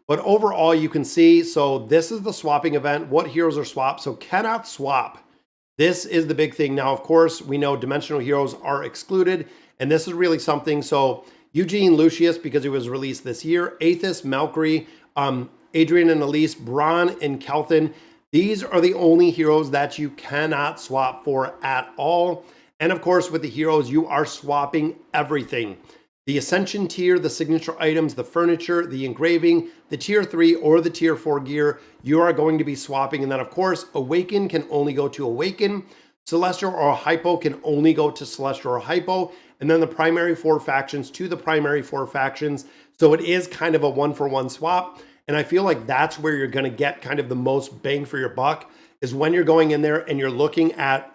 But overall, you can see, so this is the swapping event. What heroes are swapped? So cannot swap. This is the big thing. Now, of course, we know dimensional heroes are excluded, and this is really something. So Eugene Lucius, because he was released this year, Aethys, Malkyrie, Adrian and Elise, Braun, and Kelthin. These are the only heroes that you cannot swap for at all. And of course, with the heroes, you are swapping everything. The Ascension tier, the signature items, the furniture, the engraving, the tier 3 or the tier 4 gear, you are going to be swapping. And then of course, Awaken can only go to Awaken. Celestial or Hypo can only go to Celestial or Hypo. And then the primary 4 factions to the primary 4 factions. So it is kind of a 1-for-1 swap. And I feel like that's where you're going to get kind of the most bang for your buck, is when you're going in there and you're looking at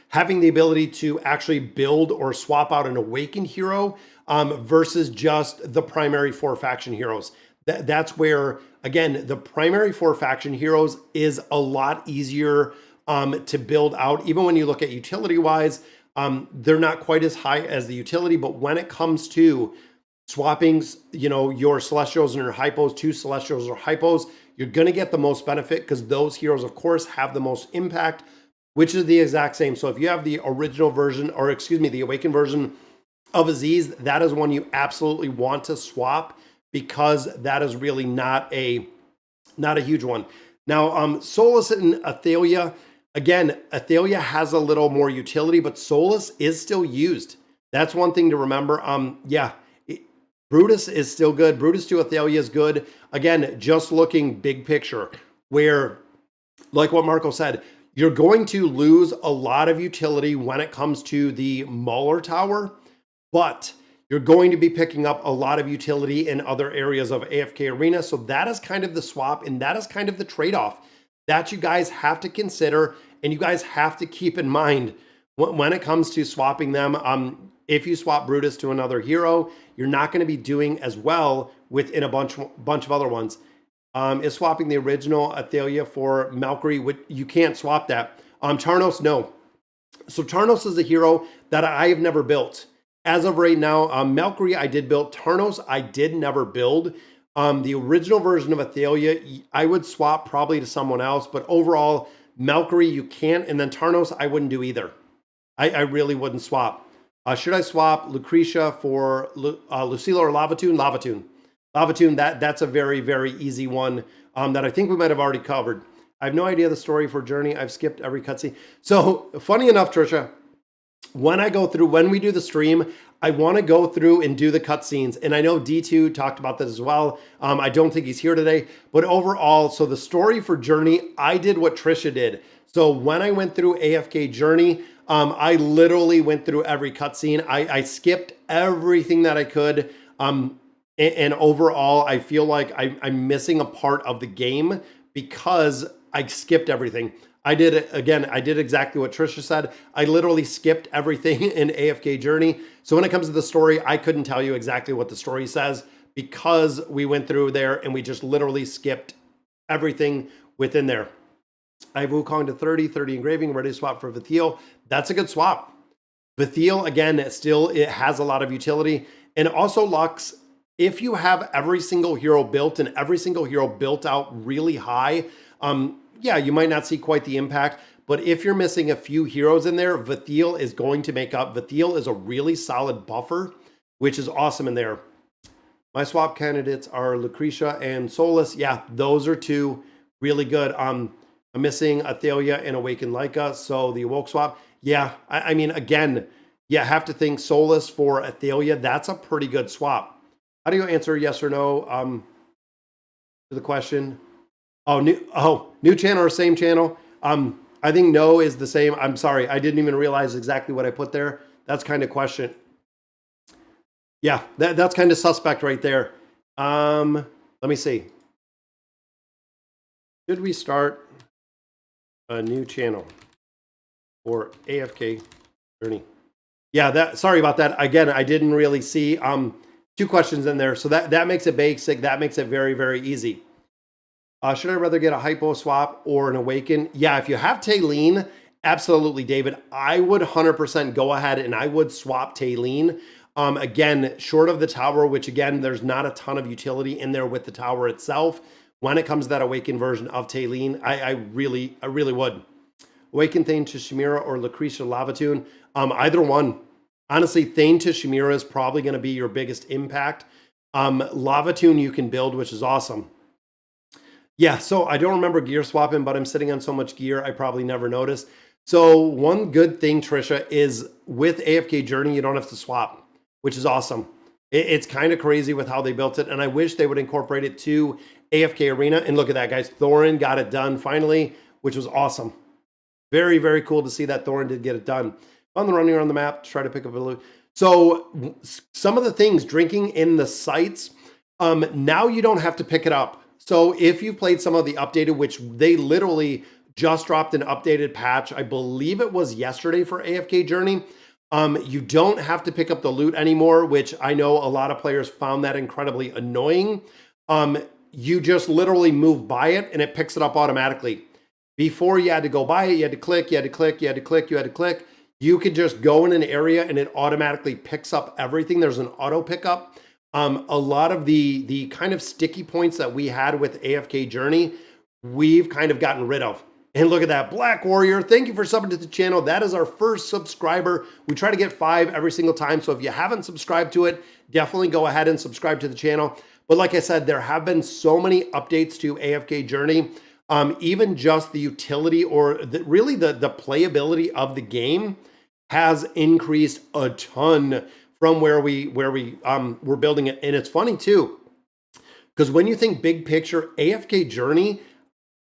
having the ability to actually build or swap out an Awakened hero versus just the primary 4 faction heroes. That's where, again, the primary 4 faction heroes is a lot easier to build out. Even when you look at utility-wise, they're not quite as high as the utility, but when it comes to swapping, you know, your Celestials and your Hypos to Celestials or Hypos, you're going to get the most benefit because those heroes, of course, have the most impact, which is the exact same. So if you have the original version, or excuse me, the Awakened version of Aziz, that is one you absolutely want to swap because that is really not a huge one. Now, Solus and Athalia, again, Athalia has a little more utility, but Solus is still used. That's one thing to remember. Brutus is still good. Brutus to Athalia is good. Again, just looking big picture, where, like what Marco said, you're going to lose a lot of utility when it comes to the Mauler Tower, but you're going to be picking up a lot of utility in other areas of AFK Arena. So that is kind of the swap, and that is kind of the trade-off that you guys have to consider, and you guys have to keep in mind when it comes to swapping them. If you swap Brutus to another hero, you're not going to be doing as well within a bunch of other ones. Is swapping the original Athalia for Malkyrie, you can't swap that. Tarnos, no. So Tarnos is a hero that I have never built. As of right now, Malkyrie I did build. Tarnos I did never build. The original version of Athalia, I would swap probably to someone else, but overall, Malkyrie you can't, and then Tarnos I wouldn't do either. I really wouldn't swap. Should I swap Lucretia for Lucilla or Lavatoon? Lavatoon, that's a very, very easy one that I think we might have already covered. I have no idea the story for Journey. I've skipped every cutscene. So funny enough, Trisha, when we do the stream, I want to go through and do the cutscenes. And I know D2 talked about that as well. I don't think he's here today. But overall, so the story for Journey, I did what Trisha did. So when I went through AFK Journey, I literally went through every cutscene. I skipped everything that I could. And overall, I feel like I'm missing a part of the game because I skipped everything. I did exactly what Trisha said. I literally skipped everything in AFK Journey. So when it comes to the story, I couldn't tell you exactly what the story says because we went through there and we just literally skipped everything within there. I have Wukong to 30 engraving, ready to swap for Vithiel. That's a good swap. Vithiel, again, it has a lot of utility. And also Lux, if you have every single hero built and every single hero built out really high, yeah, you might not see quite the impact. But if you're missing a few heroes in there, Vithiel is going to make up. Vithiel is a really solid buffer, which is awesome in there. My swap candidates are Lucretia and Solus. Yeah, those are two really good. I'm missing Athalia and Awakened Lyca, so the Awoke swap. Yeah, I mean, again, you have to think Solus for Athalia. That's a pretty good swap. How do you answer yes or no to the question? New channel or same channel? I think no is the same. I'm sorry, I didn't even realize exactly what I put there. That's kind of question. Yeah, that's kind of suspect right there. Let me see. Should we start a new channel for AFK Journey? Yeah, sorry about that. Again, I didn't really see two questions in there. So that makes it basic. That makes it very, very easy. Should I rather get a Hypo swap or an Awaken? Yeah, if you have Taylene, absolutely, David. I would 100% go ahead and I would swap Taylene. Again, short of the tower, which again, there's not a ton of utility in there with the tower itself. When it comes to that awakened version of Taylene, I really would. Awaken Thane to Chimera or Lucretia Lavatoon. Either one. Honestly, Thane to Chimera is probably going to be your biggest impact. Lavatoon you can build, which is awesome. Yeah, so I don't remember gear swapping, but I'm sitting on so much gear, I probably never noticed. So one good thing, Trisha, is with AFK Journey, you don't have to swap, which is awesome. It's kind of crazy with how they built it, and I wish they would incorporate it to AFK Arena. And look at that, guys. Thorin got it done finally, which was awesome. Very, very cool to see that Thorin did get it done. On the running around the map to try to pick up a loot. So some of the things, drinking in the sites, now you don't have to pick it up. So if you've played some of the updated, which they literally just dropped an updated patch, I believe it was yesterday for AFK Journey, you don't have to pick up the loot anymore, which I know a lot of players found that incredibly annoying. You just literally move by it and it picks it up automatically. Before you had to go by it, you had to click, you had to click, you had to click, you had to click. You could just go in an area and it automatically picks up everything. There's an auto pickup. A lot of the kind of sticky points that we had with AFK Journey, we've kind of gotten rid of. And look at that, Black Warrior. Thank you for subbing to the channel. That is our first subscriber. We try to get 5 every single time. So if you haven't subscribed to it, definitely go ahead and subscribe to the channel. But like I said, there have been so many updates to AFK Journey. Even just the utility or really the playability of the game has increased a ton from where we were building it. And it's funny too, because when you think big picture, AFK Journey,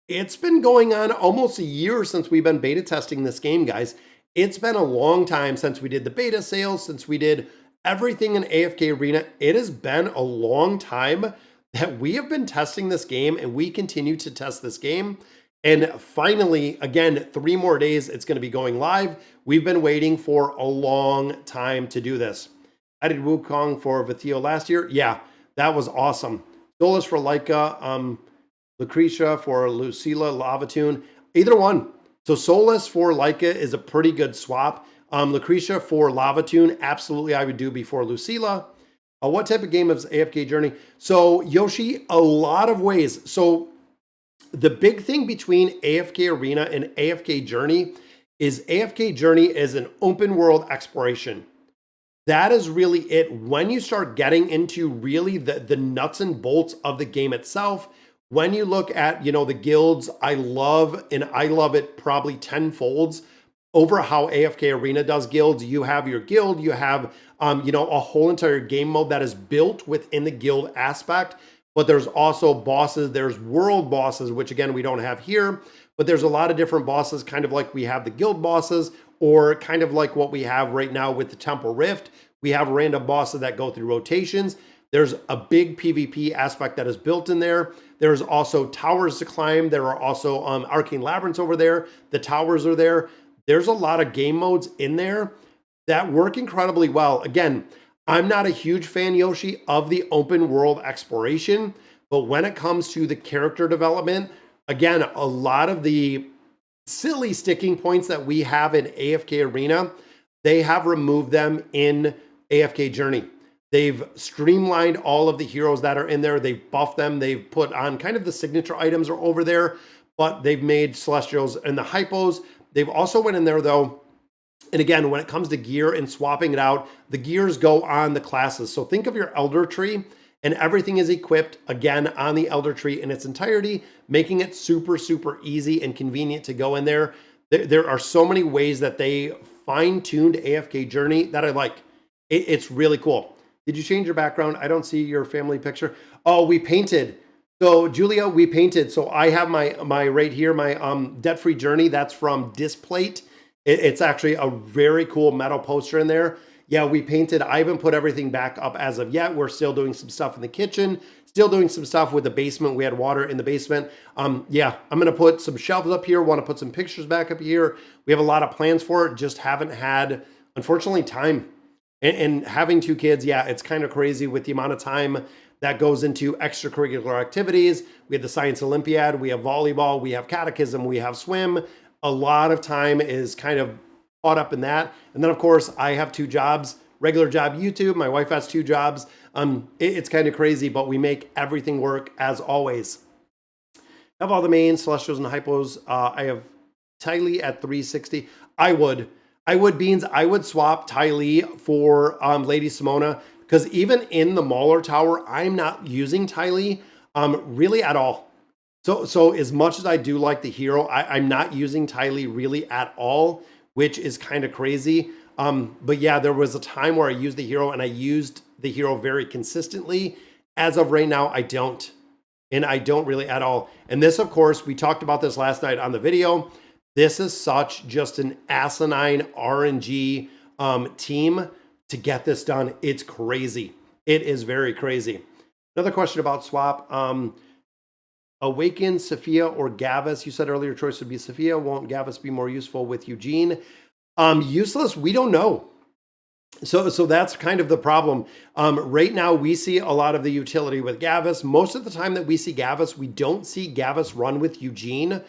it's been going on almost a year since we've been beta testing this game, guys. It's been a long time since we did the beta sales, since we did everything in AFK Arena. It has been a long time that we have been testing this game, and we continue to test this game. And finally, again, 3 more days, it's going to be going live. We've been waiting for a long time to do this. I did Wukong for Vithio last year. Yeah, that was awesome. Solus for Leica, Lucretia for Lucilla Lavatoon, either one. So Solus for Leica is a pretty good swap. Lucretia for Lavatoon, absolutely I would do before Lucilla. What type of game is AFK Journey? So Yoshi, a lot of ways. So the big thing between AFK Arena and AFK Journey is AFK Journey is an open world exploration. That is really it. When you start getting into really the nuts and bolts of the game itself, when you look at, you know, the guilds, I love it probably tenfolds over how AFK Arena does guilds. You have your guild, you have, you know, a whole entire game mode that is built within the guild aspect, but there's also bosses, there's world bosses, which again, we don't have here, but there's a lot of different bosses, kind of like we have the guild bosses, or kind of like what we have right now with the Temple Rift. We have random bosses that go through rotations. There's a big PvP aspect that is built in there. There's also towers to climb. There are also arcane labyrinths over there. The towers are there. There's a lot of game modes in there that work incredibly well. Again, I'm not a huge fan, Yoshi, of the open world exploration, but when it comes to the character development, again, a lot of the silly sticking points that we have in AFK Arena, they have removed them in AFK Journey. They've streamlined all of the heroes that are in there. They've buffed them. They've put on kind of the signature items are over there, but they've made Celestials and the Hypos. They've also went in there though. And again, when it comes to gear and swapping it out, the gears go on the classes. So think of your Elder Tree and everything is equipped again on the Elder Tree in its entirety, making it super, super easy and convenient to go in there. There are so many ways that they fine-tuned AFK Journey that I like. It's really cool. Did you change your background? I don't see your family picture. Oh, we painted. So Julia, we painted. So I have my right here, my debt-free journey. That's from Displate. It's actually a very cool metal poster in there. Yeah, we painted. I haven't put everything back up as of yet. We're still doing some stuff in the kitchen. Still doing some stuff with the basement. We had water in the basement. Yeah, I'm going to put some shelves up here. Want to put some pictures back up here. We have a lot of plans for it. Just haven't had, unfortunately, time. And having 2 kids, yeah, it's kind of crazy with the amount of time that goes into extracurricular activities. We have the Science Olympiad, we have volleyball, we have catechism, we have swim. A lot of time is kind of caught up in that. And then, of course, I have 2 jobs. regular job YouTube. My wife has 2 jobs. It's kind of crazy, but we make everything work as always. Have all the mains, Celestials and Hypos. I have Ty Lee at 360. I would Beans. I would swap Ty Lee for Lady Simona, because even in the Mauler Tower, I'm not using Ty Lee really at all. So as much as I do like the hero, I'm not using Ty Lee really at all, which is kind of crazy. But yeah, there was a time where I used the hero, and I used the hero very consistently. As of right now, I don't. And I don't really at all. And this, of course, we talked about this last night on the video. This is such just an asinine RNG team to get this done. It's crazy. It is very crazy. Another question about swap. Awaken, Sophia, or Gavis. You said earlier choice would be Sophia. Won't Gavis be more useful with Eugene? Useless, we don't know. So that's kind of the problem. Right now, we see a lot of the utility with Gavis. Most of the time that we see Gavis, we don't see Gavis run with Eugene.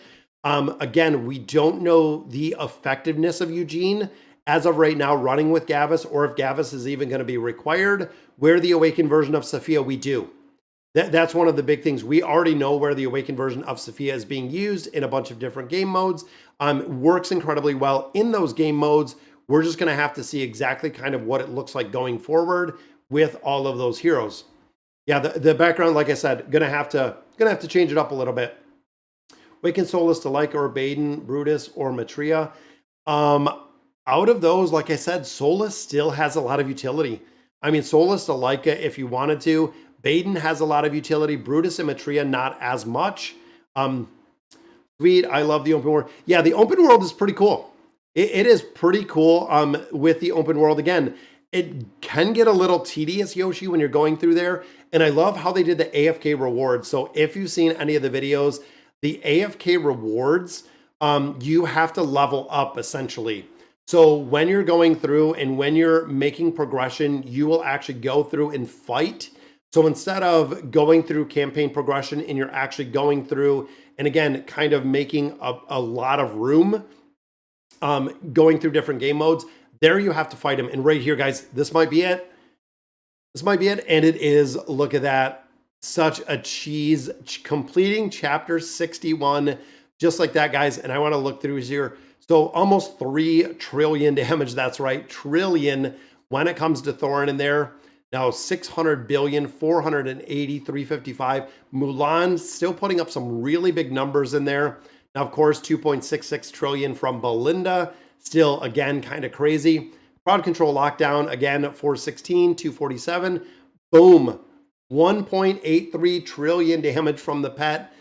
Again, we don't know the effectiveness of Eugene as of right now running with Gavis, or if Gavis is even going to be required. Where the Awakened version of Sophia, we do. That's one of the big things. We already know where the Awakened version of Sophia is being used in a bunch of different game modes. Works incredibly well in those game modes. We're just going to have to see exactly kind of what it looks like going forward with all of those heroes. Yeah, the background, like I said, gonna have to change it up a little bit. Awaken Solus to Leica or Baden, Brutus, or Matria. Out of those, like I said, Solus still has a lot of utility. I mean, Solus to Leica, if you wanted to. Baden has a lot of utility. Brutus and Matria, not as much. Sweet, I love the open world. Yeah, the open world is pretty cool. It is pretty cool with the open world. Again, it can get a little tedious, Yoshi, when you're going through there. And I love how they did the AFK rewards. So if you've seen any of the videos, the AFK rewards, you have to level up essentially. So when you're going through and when you're making progression, you will actually go through and fight. So instead of going through campaign progression and you're actually going through and again, kind of making a lot of room, going through different game modes, there you have to fight him. And right here, guys, this might be it. This might be it. And it is, look at that. Such a cheese, completing chapter 61, just like that, guys. And I want to look through here. So almost 3 trillion damage. That's right. Trillion when it comes to Thorin in there. Now 600 billion, 480, 355. Mulan still putting up some really big numbers in there. Now, of course, 2.66 trillion from Belinda. Still, again, kind of crazy. Crowd control lockdown, again, 416, 247. Boom. 1.83 trillion damage from the pet.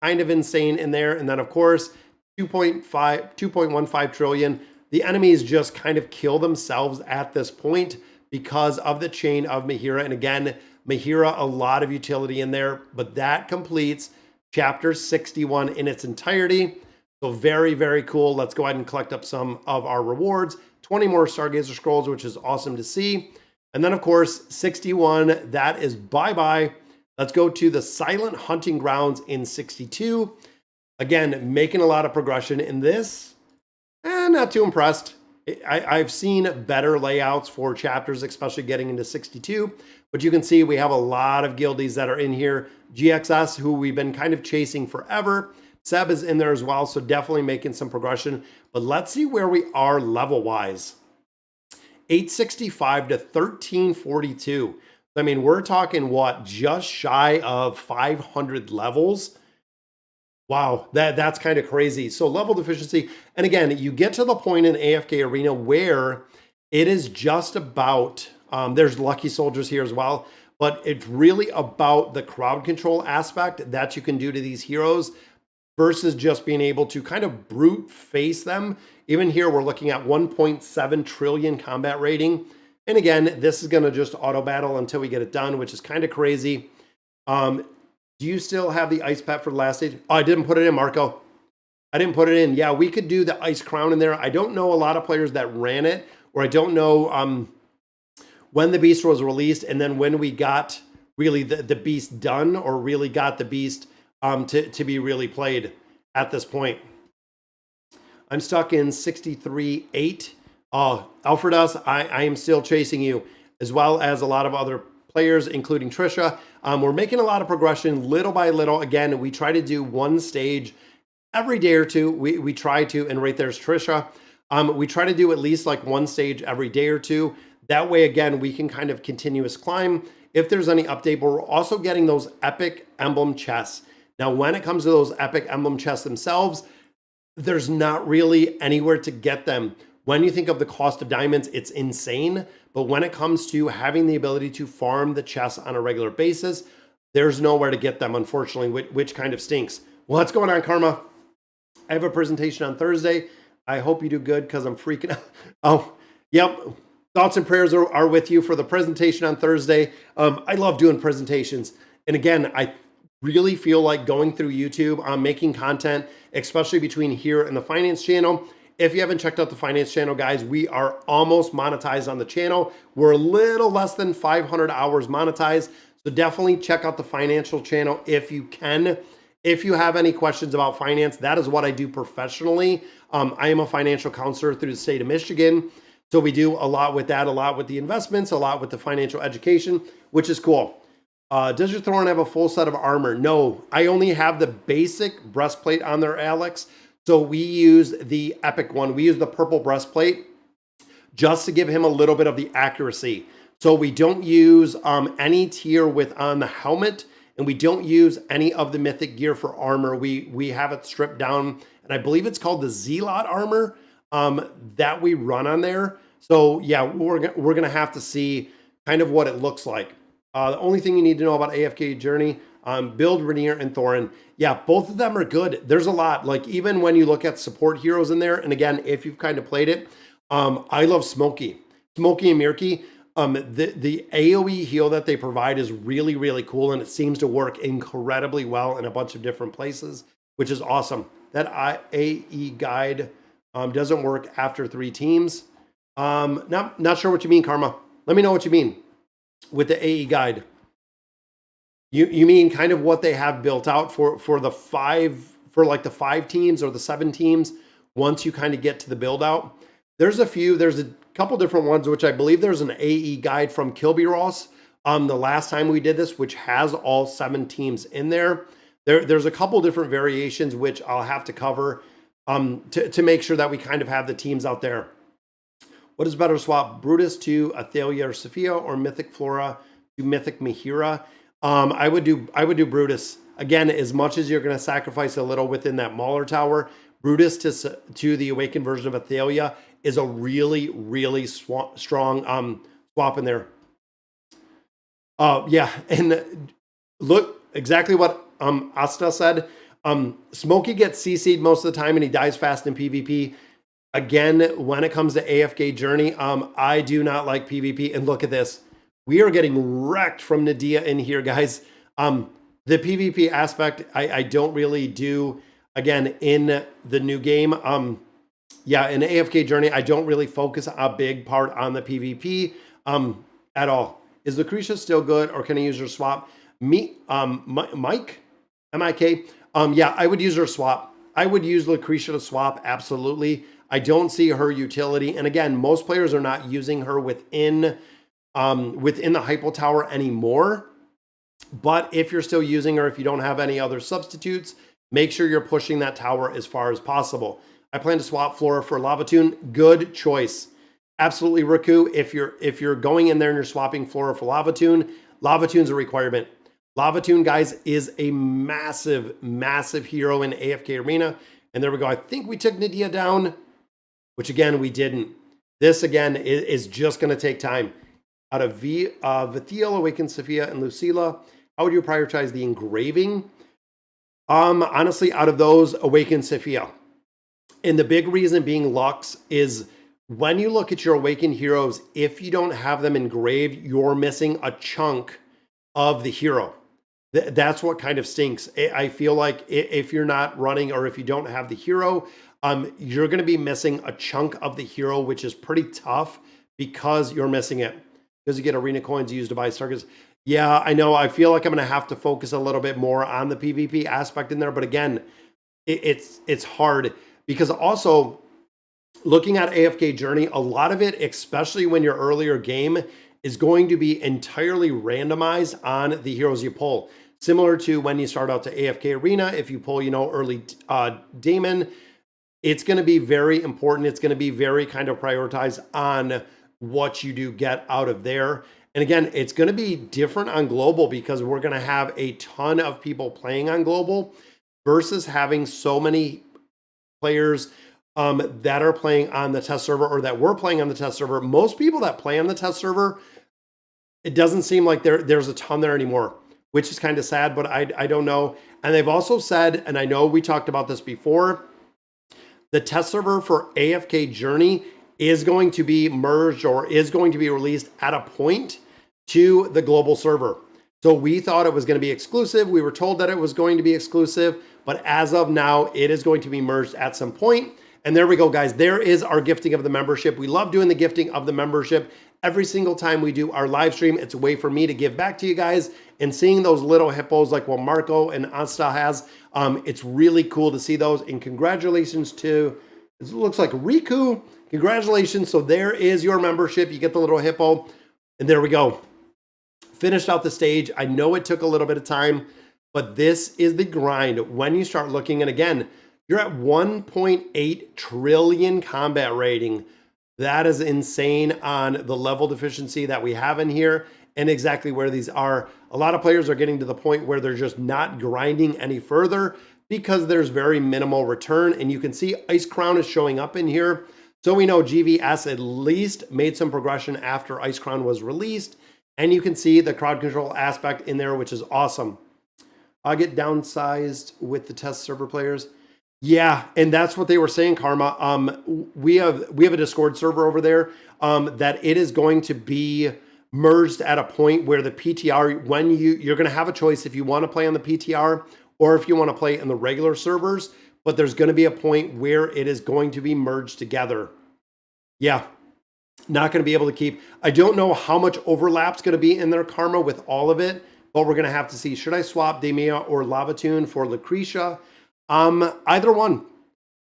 Kind of insane in there. And then, of course, 2.15 trillion. The enemies just kind of kill themselves at this point because of the chain of Mahira. And again, Mahira, a lot of utility in there, but that completes chapter 61 in its entirety. So very, very cool. Let's go ahead and collect up some of our rewards. 20 more Stargazer scrolls, which is awesome to see. And then, of course, 61, that is bye-bye. Let's go to the Silent Hunting Grounds in 62. Again, making a lot of progression in this. Not too impressed. I've seen better layouts for chapters, especially getting into 62. But you can see we have a lot of guildies that are in here. GXS, who we've been kind of chasing forever. Seb is in there as well, so definitely making some progression. But let's see where we are level-wise. 865 to 1342. I mean, we're talking, what, just shy of 500 levels? Wow, that's kind of crazy. So level deficiency. And again, you get to the point in AFK Arena where it is just about, there's lucky soldiers here as well, but it's really about the crowd control aspect that you can do to these heroes versus just being able to kind of brute face them. Even here, we're looking at 1.7 trillion combat rating. And again, this is going to just auto battle until we get it done, which is kind of crazy. Do you still have the ice pet for the last stage? Oh, I didn't put it in, Marco. I didn't put it in. Yeah, we could do the ice crown in there. I don't know a lot of players that ran it, or I don't know when the beast was released and then when we got really the beast done, or really got the beast to be really played at this point. I'm stuck in 63.8. Alfredas, I am still chasing you, as well as a lot of other players, including Trisha. We're making a lot of progression little by little. Again, we try to do one stage every day or two. We try to, and right there's Trisha. We try to do at least like one stage every day or two. That way, again, we can kind of continuous climb if there's any update, but we're also getting those epic emblem chests. Now, when it comes to those epic emblem chests themselves, there's not really anywhere to get them. When you think of the cost of diamonds, it's insane. But when it comes to having the ability to farm the chests on a regular basis, there's nowhere to get them, unfortunately, which kind of stinks. What's going on, Karma? I have a presentation on Thursday. I hope you do good because I'm freaking out. Oh, yep. Thoughts and prayers are with you for the presentation on Thursday. I love doing presentations. And again, I really feel like going through YouTube, making content, especially between here and the finance channel. If you haven't checked out the finance channel, guys, we are almost monetized on the channel. We're a little less than 500 hours monetized. So definitely check out the financial channel if you can. If you have any questions about finance, that is what I do professionally. I am a financial counselor through the state of Michigan. So we do a lot with that, a lot with the investments, a lot with the financial education, which is cool. Does your Thorn have a full set of armor? No, I only have the basic breastplate on there, Alex. So we use the epic one. We use the purple breastplate just to give him a little bit of the accuracy. So we don't use any tier with on the helmet, and we don't use any of the mythic gear for armor. We have it stripped down, and I believe it's called the Zealot armor that we run on there. So yeah, we're gonna have to see kind of what it looks like. The only thing you need to know about AFK Journey, build Rainier and Thorin. Yeah, both of them are good. There's a lot. Like even when you look at support heroes in there, and again, if you've kind of played it, I love Smokey and Mirky. The AoE heal that they provide is really, really cool, and it seems to work incredibly well in a bunch of different places, which is awesome. That AE guide doesn't work after 3 teams. Not sure what you mean, Karma. Let me know what you mean with the AE guide. You mean kind of what they have built out for the 5 teams or the 7 teams once you kind of get to the build out? There's a couple different ones, which I believe there's an AE guide from Kilby Ross the last time we did this, which has all 7 teams in there. There's a couple different variations, which I'll have to cover to make sure that we kind of have the teams out there. What is better to swap, Brutus to Athalia or Sophia, or Mythic Flora to Mythic Mihira? I would do Brutus. Again, as much as you're going to sacrifice a little within that Mauler Tower, Brutus to the Awakened version of Athalia is a really, really strong swap in there. Yeah, and look, exactly what Asta said. Smokey gets CC'd most of the time and he dies fast in PvP. Again, when it comes to AFK Journey, I do not like PvP. And look at this. We are getting wrecked from Nadia in here, guys. The PvP aspect, I don't really do, again, in the new game. Yeah, in AFK Journey, I don't really focus a big part on the PvP at all. Is Lucretia still good, or can I use her swap? Mike? M-I-K? Yeah, I would use her swap. I would use Lucretia to swap, absolutely. I don't see her utility. And again, most players are not using her within the Hypo Tower anymore. But if you're still using her, if you don't have any other substitutes, make sure you're pushing that tower as far as possible. I plan to swap Flora for Lavatoon. Good choice. Absolutely, Raku. If you're going in there and you're swapping Flora for Lavatoon, Lavatoon's a requirement. Lavatoon, guys, is a massive, massive hero in AFK Arena. And there we go. I think we took Nadia down, which again, we didn't. This, again, is just going to take time. Out of Vithiel, Awakened Sophia, and Lucilla, how would you prioritize the engraving? Honestly, out of those, Awakened Sophia. And the big reason being Lux is when you look at your Awakened heroes, if you don't have them engraved, you're missing a chunk of the hero. That's what kind of stinks. I feel like if you're not running, or if you don't have the hero, you're going to be missing a chunk of the hero, which is pretty tough because you're missing it. Because you get arena coins used to buy Stargazing. Yeah, I know. I feel like I'm going to have to focus a little bit more on the PvP aspect in there. But again, it's hard because also looking at AFK Journey, a lot of it, especially when your earlier game, is going to be entirely randomized on the heroes you pull. Similar to when you start out to AFK Arena, if you pull, early Damon, it's going to be very important. It's going to be very kind of prioritized on what you do get out of there. And again, it's going to be different on global because we're going to have a ton of people playing on global versus having so many players that are playing on the test server or that were playing on the test server. Most people that play on the test server, it doesn't seem like there's a ton there anymore, which is kind of sad, but I don't know. And they've also said, and I know we talked about this before, the test server for AFK Journey is going to be merged or is going to be released at a point to the global server. So we thought it was going to be exclusive. We were told that it was going to be exclusive, but as of now, it is going to be merged at some point. And there we go, guys. There is our gifting of the membership. We love doing the gifting of the membership. Every single time we do our live stream, it's a way for me to give back to you guys, and seeing those little hippos like what Marco and Asta has, it's really cool to see those. And congratulations to, it looks like Riku. Congratulations. So there is your membership. You get the little hippo, and there we go. Finished out the stage. I know it took a little bit of time, but this is the grind. When you start looking, and again, you're at 1.8 trillion combat rating. That is insane on the level deficiency that we have in here and exactly where these are. A lot of players are getting to the point where they're just not grinding any further because there's very minimal return. And you can see Ice Crown is showing up in here. So we know GVS at least made some progression after Ice Crown was released. And you can see the crowd control aspect in there, which is awesome. I'll get downsized with the test server players. Yeah, and that's what they were saying, Karma. We have a Discord server over there that it is going to be merged at a point where the PTR, when you're going to have a choice if you want to play on the PTR or if you want to play in the regular servers, but there's going to be a point where it is going to be merged together. Yeah, not going to be able to keep. I don't know how much overlap's going to be in there, Karma, with all of it, but we're going to have to see. Should I swap Demia or Lavatune for Lucretia? Either one.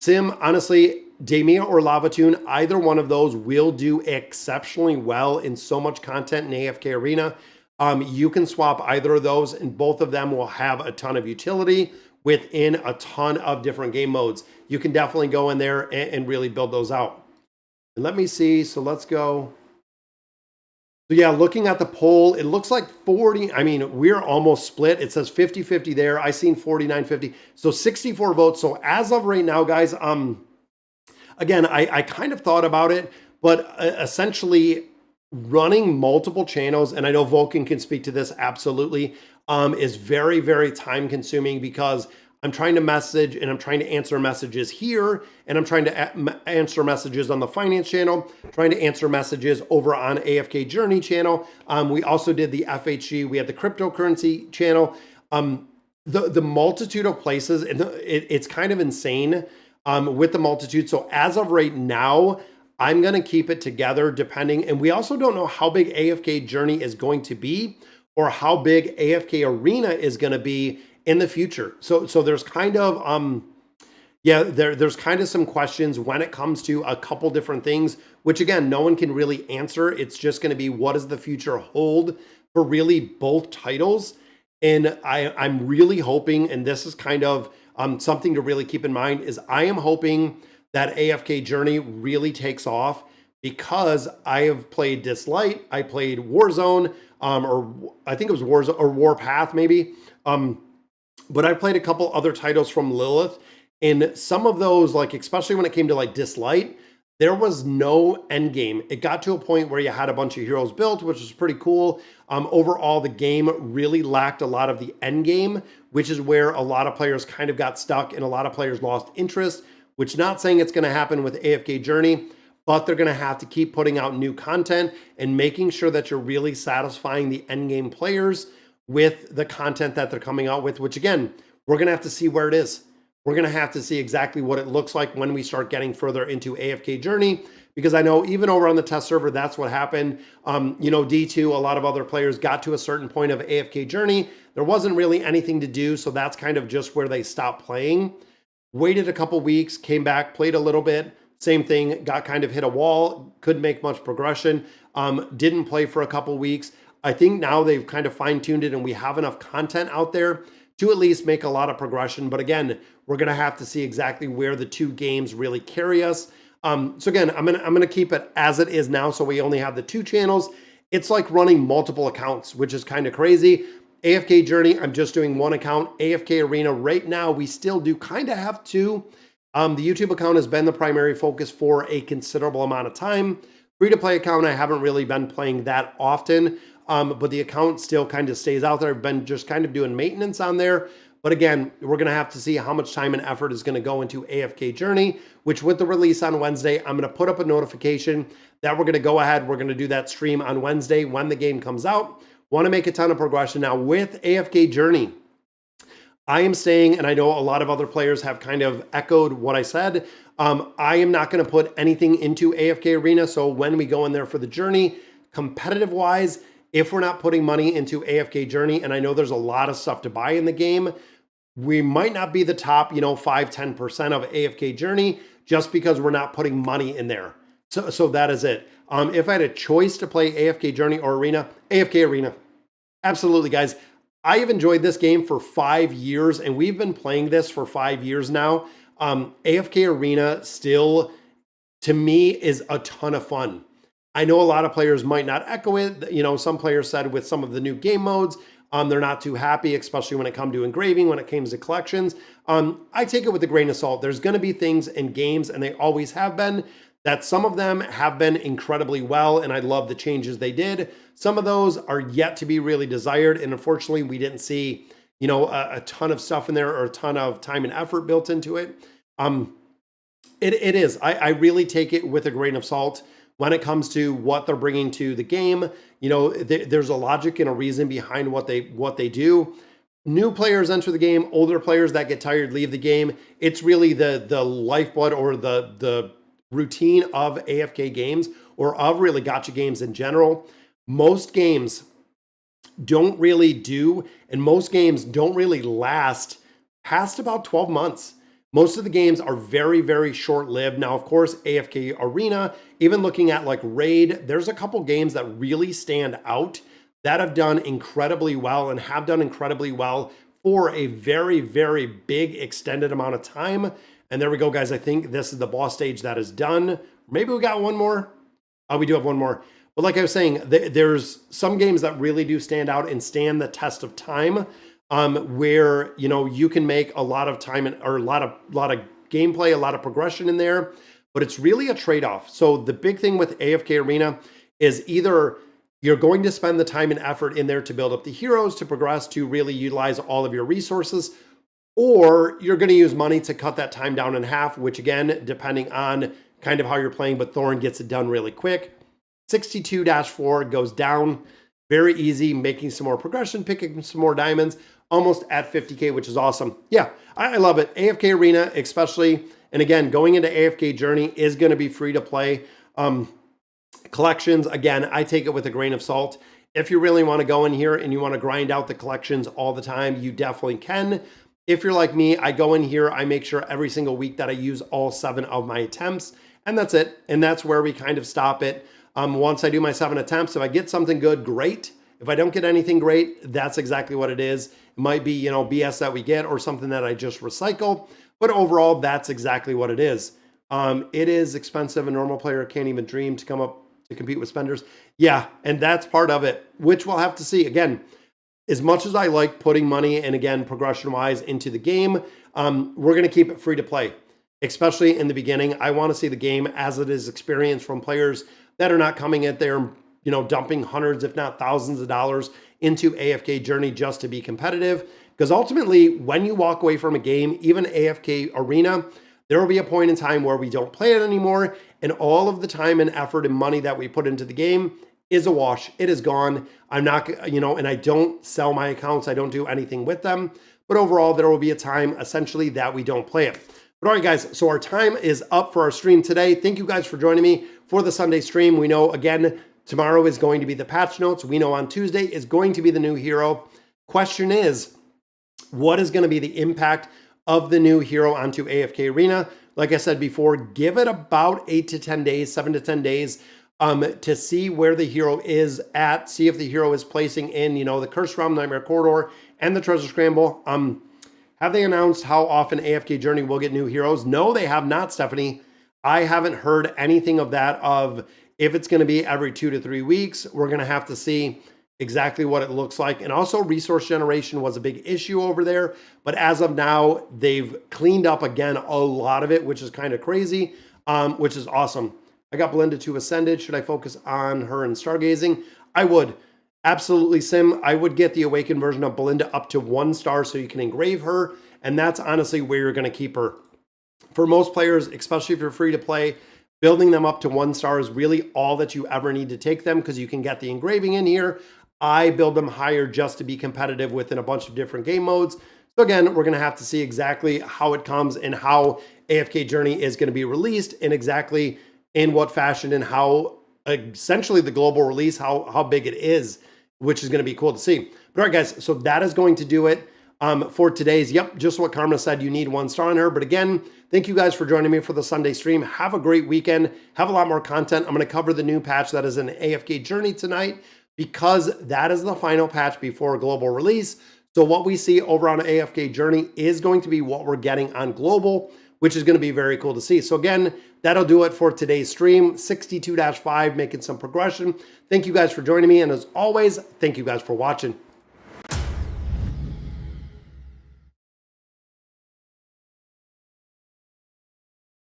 Sim, honestly, Demia or Lavatune, either one of those will do exceptionally well in so much content in AFK Arena. You can swap either of those, and both of them will have a ton of utility within a ton of different game modes. You can definitely go in there and really build those out. And let me see. So let's go. So yeah, looking at the poll, it looks like 40. I mean, we're almost split. It says 50-50 there. I seen 49-50. So 64 votes. So as of right now, guys, again, I kind of thought about it, but essentially running multiple channels, and I know Vulcan can speak to this absolutely, is very, very time consuming because I'm trying to message and I'm trying to answer messages here, and I'm trying to answer messages on the finance channel, trying to answer messages over on AFK Journey channel. We also did the FHG, we had the cryptocurrency channel. The multitude of places, and it's kind of insane with the multitude. So as of right now, I'm going to keep it together depending, and we also don't know how big AFK Journey is going to be or how big AFK Arena is going to be in the future. So there's kind of, there's kind of some questions when it comes to a couple different things, which again, no one can really answer. It's just going to be, what does the future hold for really both titles? And I'm really hoping, and this is kind of something to really keep in mind, is I am hoping that AFK Journey really takes off because I have played Dislight, I played Warzone, or I think it was Warzone or Warpath maybe. But I played a couple other titles from Lilith, and some of those, like especially when it came to like Dislight, there was no end game. It got to a point where you had a bunch of heroes built, which was pretty cool. Overall, the game really lacked a lot of the end game, which is where a lot of players kind of got stuck and a lot of players lost interest, which not saying it's going to happen with AFK Journey, but they're going to have to keep putting out new content and making sure that you're really satisfying the end game players with the content that they're coming out with, which again, we're going to have to see where it is. We're going to have to see exactly what it looks like when we start getting further into AFK Journey, because I know even over on the test server, that's what happened. D2, a lot of other players got to a certain point of AFK Journey. There wasn't really anything to do, so that's kind of just where they stopped playing. Waited a couple weeks, came back, played a little bit, same thing, got kind of hit a wall, couldn't make much progression, didn't play for a couple weeks. I think now they've kind of fine-tuned it and we have enough content out there to at least make a lot of progression. But again, we're going to have to see exactly where the two games really carry us. So again, I'm gonna keep it as it is now. So we only have the two channels. It's like running multiple accounts, which is kind of crazy. AFK Journey, I'm just doing one account. AFK Arena, right now, we still do kind of have two. The YouTube account has been the primary focus for a considerable amount of time. Free-to-play account, I haven't really been playing that often, but the account still kind of stays out there. I've been just kind of doing maintenance on there. But again, we're going to have to see how much time and effort is going to go into AFK Journey, which with the release on Wednesday, I'm going to put up a notification that we're going to go ahead. We're going to do that stream on Wednesday when the game comes out. Want to make a ton of progression. Now with AFK Journey, I am staying, and I know a lot of other players have kind of echoed what I said. I am not going to put anything into AFK Arena. So when we go in there for the journey, competitive wise, if we're not putting money into AFK Journey, and I know there's a lot of stuff to buy in the game, we might not be the top, 5-10% of AFK Journey just because we're not putting money in there. So that is it. If I had a choice to play AFK Journey or Arena, AFK Arena. Absolutely, guys. I have enjoyed this game for 5 years, and we've been playing this for 5 years now. AFK Arena still, to me, is a ton of fun. I know a lot of players might not echo it. Some players said with some of the new game modes, they're not too happy, especially when it comes to engraving, when it comes to collections. I take it with a grain of salt. There's going to be things in games, and they always have been, that some of them have been incredibly well, and I love the changes they did. Some of those are yet to be really desired, and unfortunately, we didn't see, a ton of stuff in there or a ton of time and effort built into it. It is. I really take it with a grain of salt when it comes to what they're bringing to the game. There's a logic and a reason behind what they do. New players enter the game, older players that get tired leave the game. It's really the lifeblood or the routine of AFK games or of really gacha games in general. Most games don't really do, and most games don't really last past about 12 months. Most of the games are very, very short-lived. Now, of course, AFK Arena, even looking at like Raid, there's a couple games that really stand out that have done incredibly well and have done incredibly well for a very, very big extended amount of time. And there we go, guys. I think this is the boss stage that is done. Maybe we got one more. We do have one more. But like I was saying, there's some games that really do stand out and stand the test of time, where you can make a lot of time or a lot of gameplay, a lot of progression in there. But it's really a trade-off. So the big thing with AFK Arena is either you're going to spend the time and effort in there to build up the heroes, to progress, to really utilize all of your resources, or you're going to use money to cut that time down in half, which again, depending on kind of how you're playing, but Thorn gets it done really quick. 62-4 goes down very easy, making some more progression, picking some more diamonds, almost at 50K, which is awesome. Yeah, I love it. AFK Arena, especially, and again, going into AFK Journey is going to be free to play. Collections, again, I take it with a grain of salt. If you really want to go in here and you want to grind out the collections all the time, you definitely can. If you're like me, I go in here, I make sure every single week that I use all 7 of my attempts, and that's it. And that's where we kind of stop it. Once I do my 7 attempts, if I get something good, great. If I don't get anything great, that's exactly what it is. It might be, BS that we get or something that I just recycle. But overall, that's exactly what it is. It is expensive. A normal player can't even dream to come up to compete with spenders. Yeah, and that's part of it, which we'll have to see. Again, as much as I like putting money and again, progression-wise into the game, we're going to keep it free to play, especially in the beginning. I want to see the game as it is experienced from players that are not coming in there, dumping hundreds, if not thousands of dollars into AFK Journey just to be competitive. Because ultimately, when you walk away from a game, even AFK Arena, there will be a point in time where we don't play it anymore, and all of the time and effort and money that we put into the game is a wash. It is gone. I'm not, and I don't sell my accounts. I don't do anything with them. But overall, there will be a time, essentially, that we don't play it. But all right, guys, so our time is up for our stream today. Thank you guys for joining me for the Sunday stream. We know, again, tomorrow is going to be the patch notes. We know on Tuesday is going to be the new hero. Question is, what is going to be the impact of the new hero onto AFK Arena? like I said before, give it about 8 to 10 days, 7 to 10 days to see where the hero is at, see if the hero is placing in, the Curse Realm, Nightmare Corridor, and the Treasure Scramble. Have they announced how often AFK Journey will get new heroes? No, they have not, Stephanie. I haven't heard anything of that, of if it's going to be every 2 to 3 weeks. We're going to have to see exactly what it looks like. And also resource generation was a big issue over there. But as of now, they've cleaned up again a lot of it, which is kind of crazy, which is awesome. I got Belinda to Ascended. Should I focus on her in Stargazing? I would. Absolutely, Sim. I would get the Awakened version of Belinda up to 1 star so you can engrave her. And that's honestly where you're going to keep her. For most players, especially if you're free to play, building them up to 1 star is really all that you ever need to take them, because you can get the engraving in here. I build them higher just to be competitive within a bunch of different game modes. So again, we're going to have to see exactly how it comes and how AFK Journey is going to be released, and exactly in what fashion, and how essentially the global release, how big it is, which is going to be cool to see. But all right, guys, so that is going to do it for today's, just what Karma said, you need 1 star on her. But again, thank you guys for joining me for the Sunday stream. Have a great weekend. Have a lot more content. I'm going to cover the new patch that is in AFK Journey tonight, because that is the final patch before global release. So what we see over on AFK Journey is going to be what we're getting on global, which is going to be very cool to see. So again, that'll do it for today's stream. 62-5, making some progression. Thank you guys for joining me. And as always, thank you guys for watching.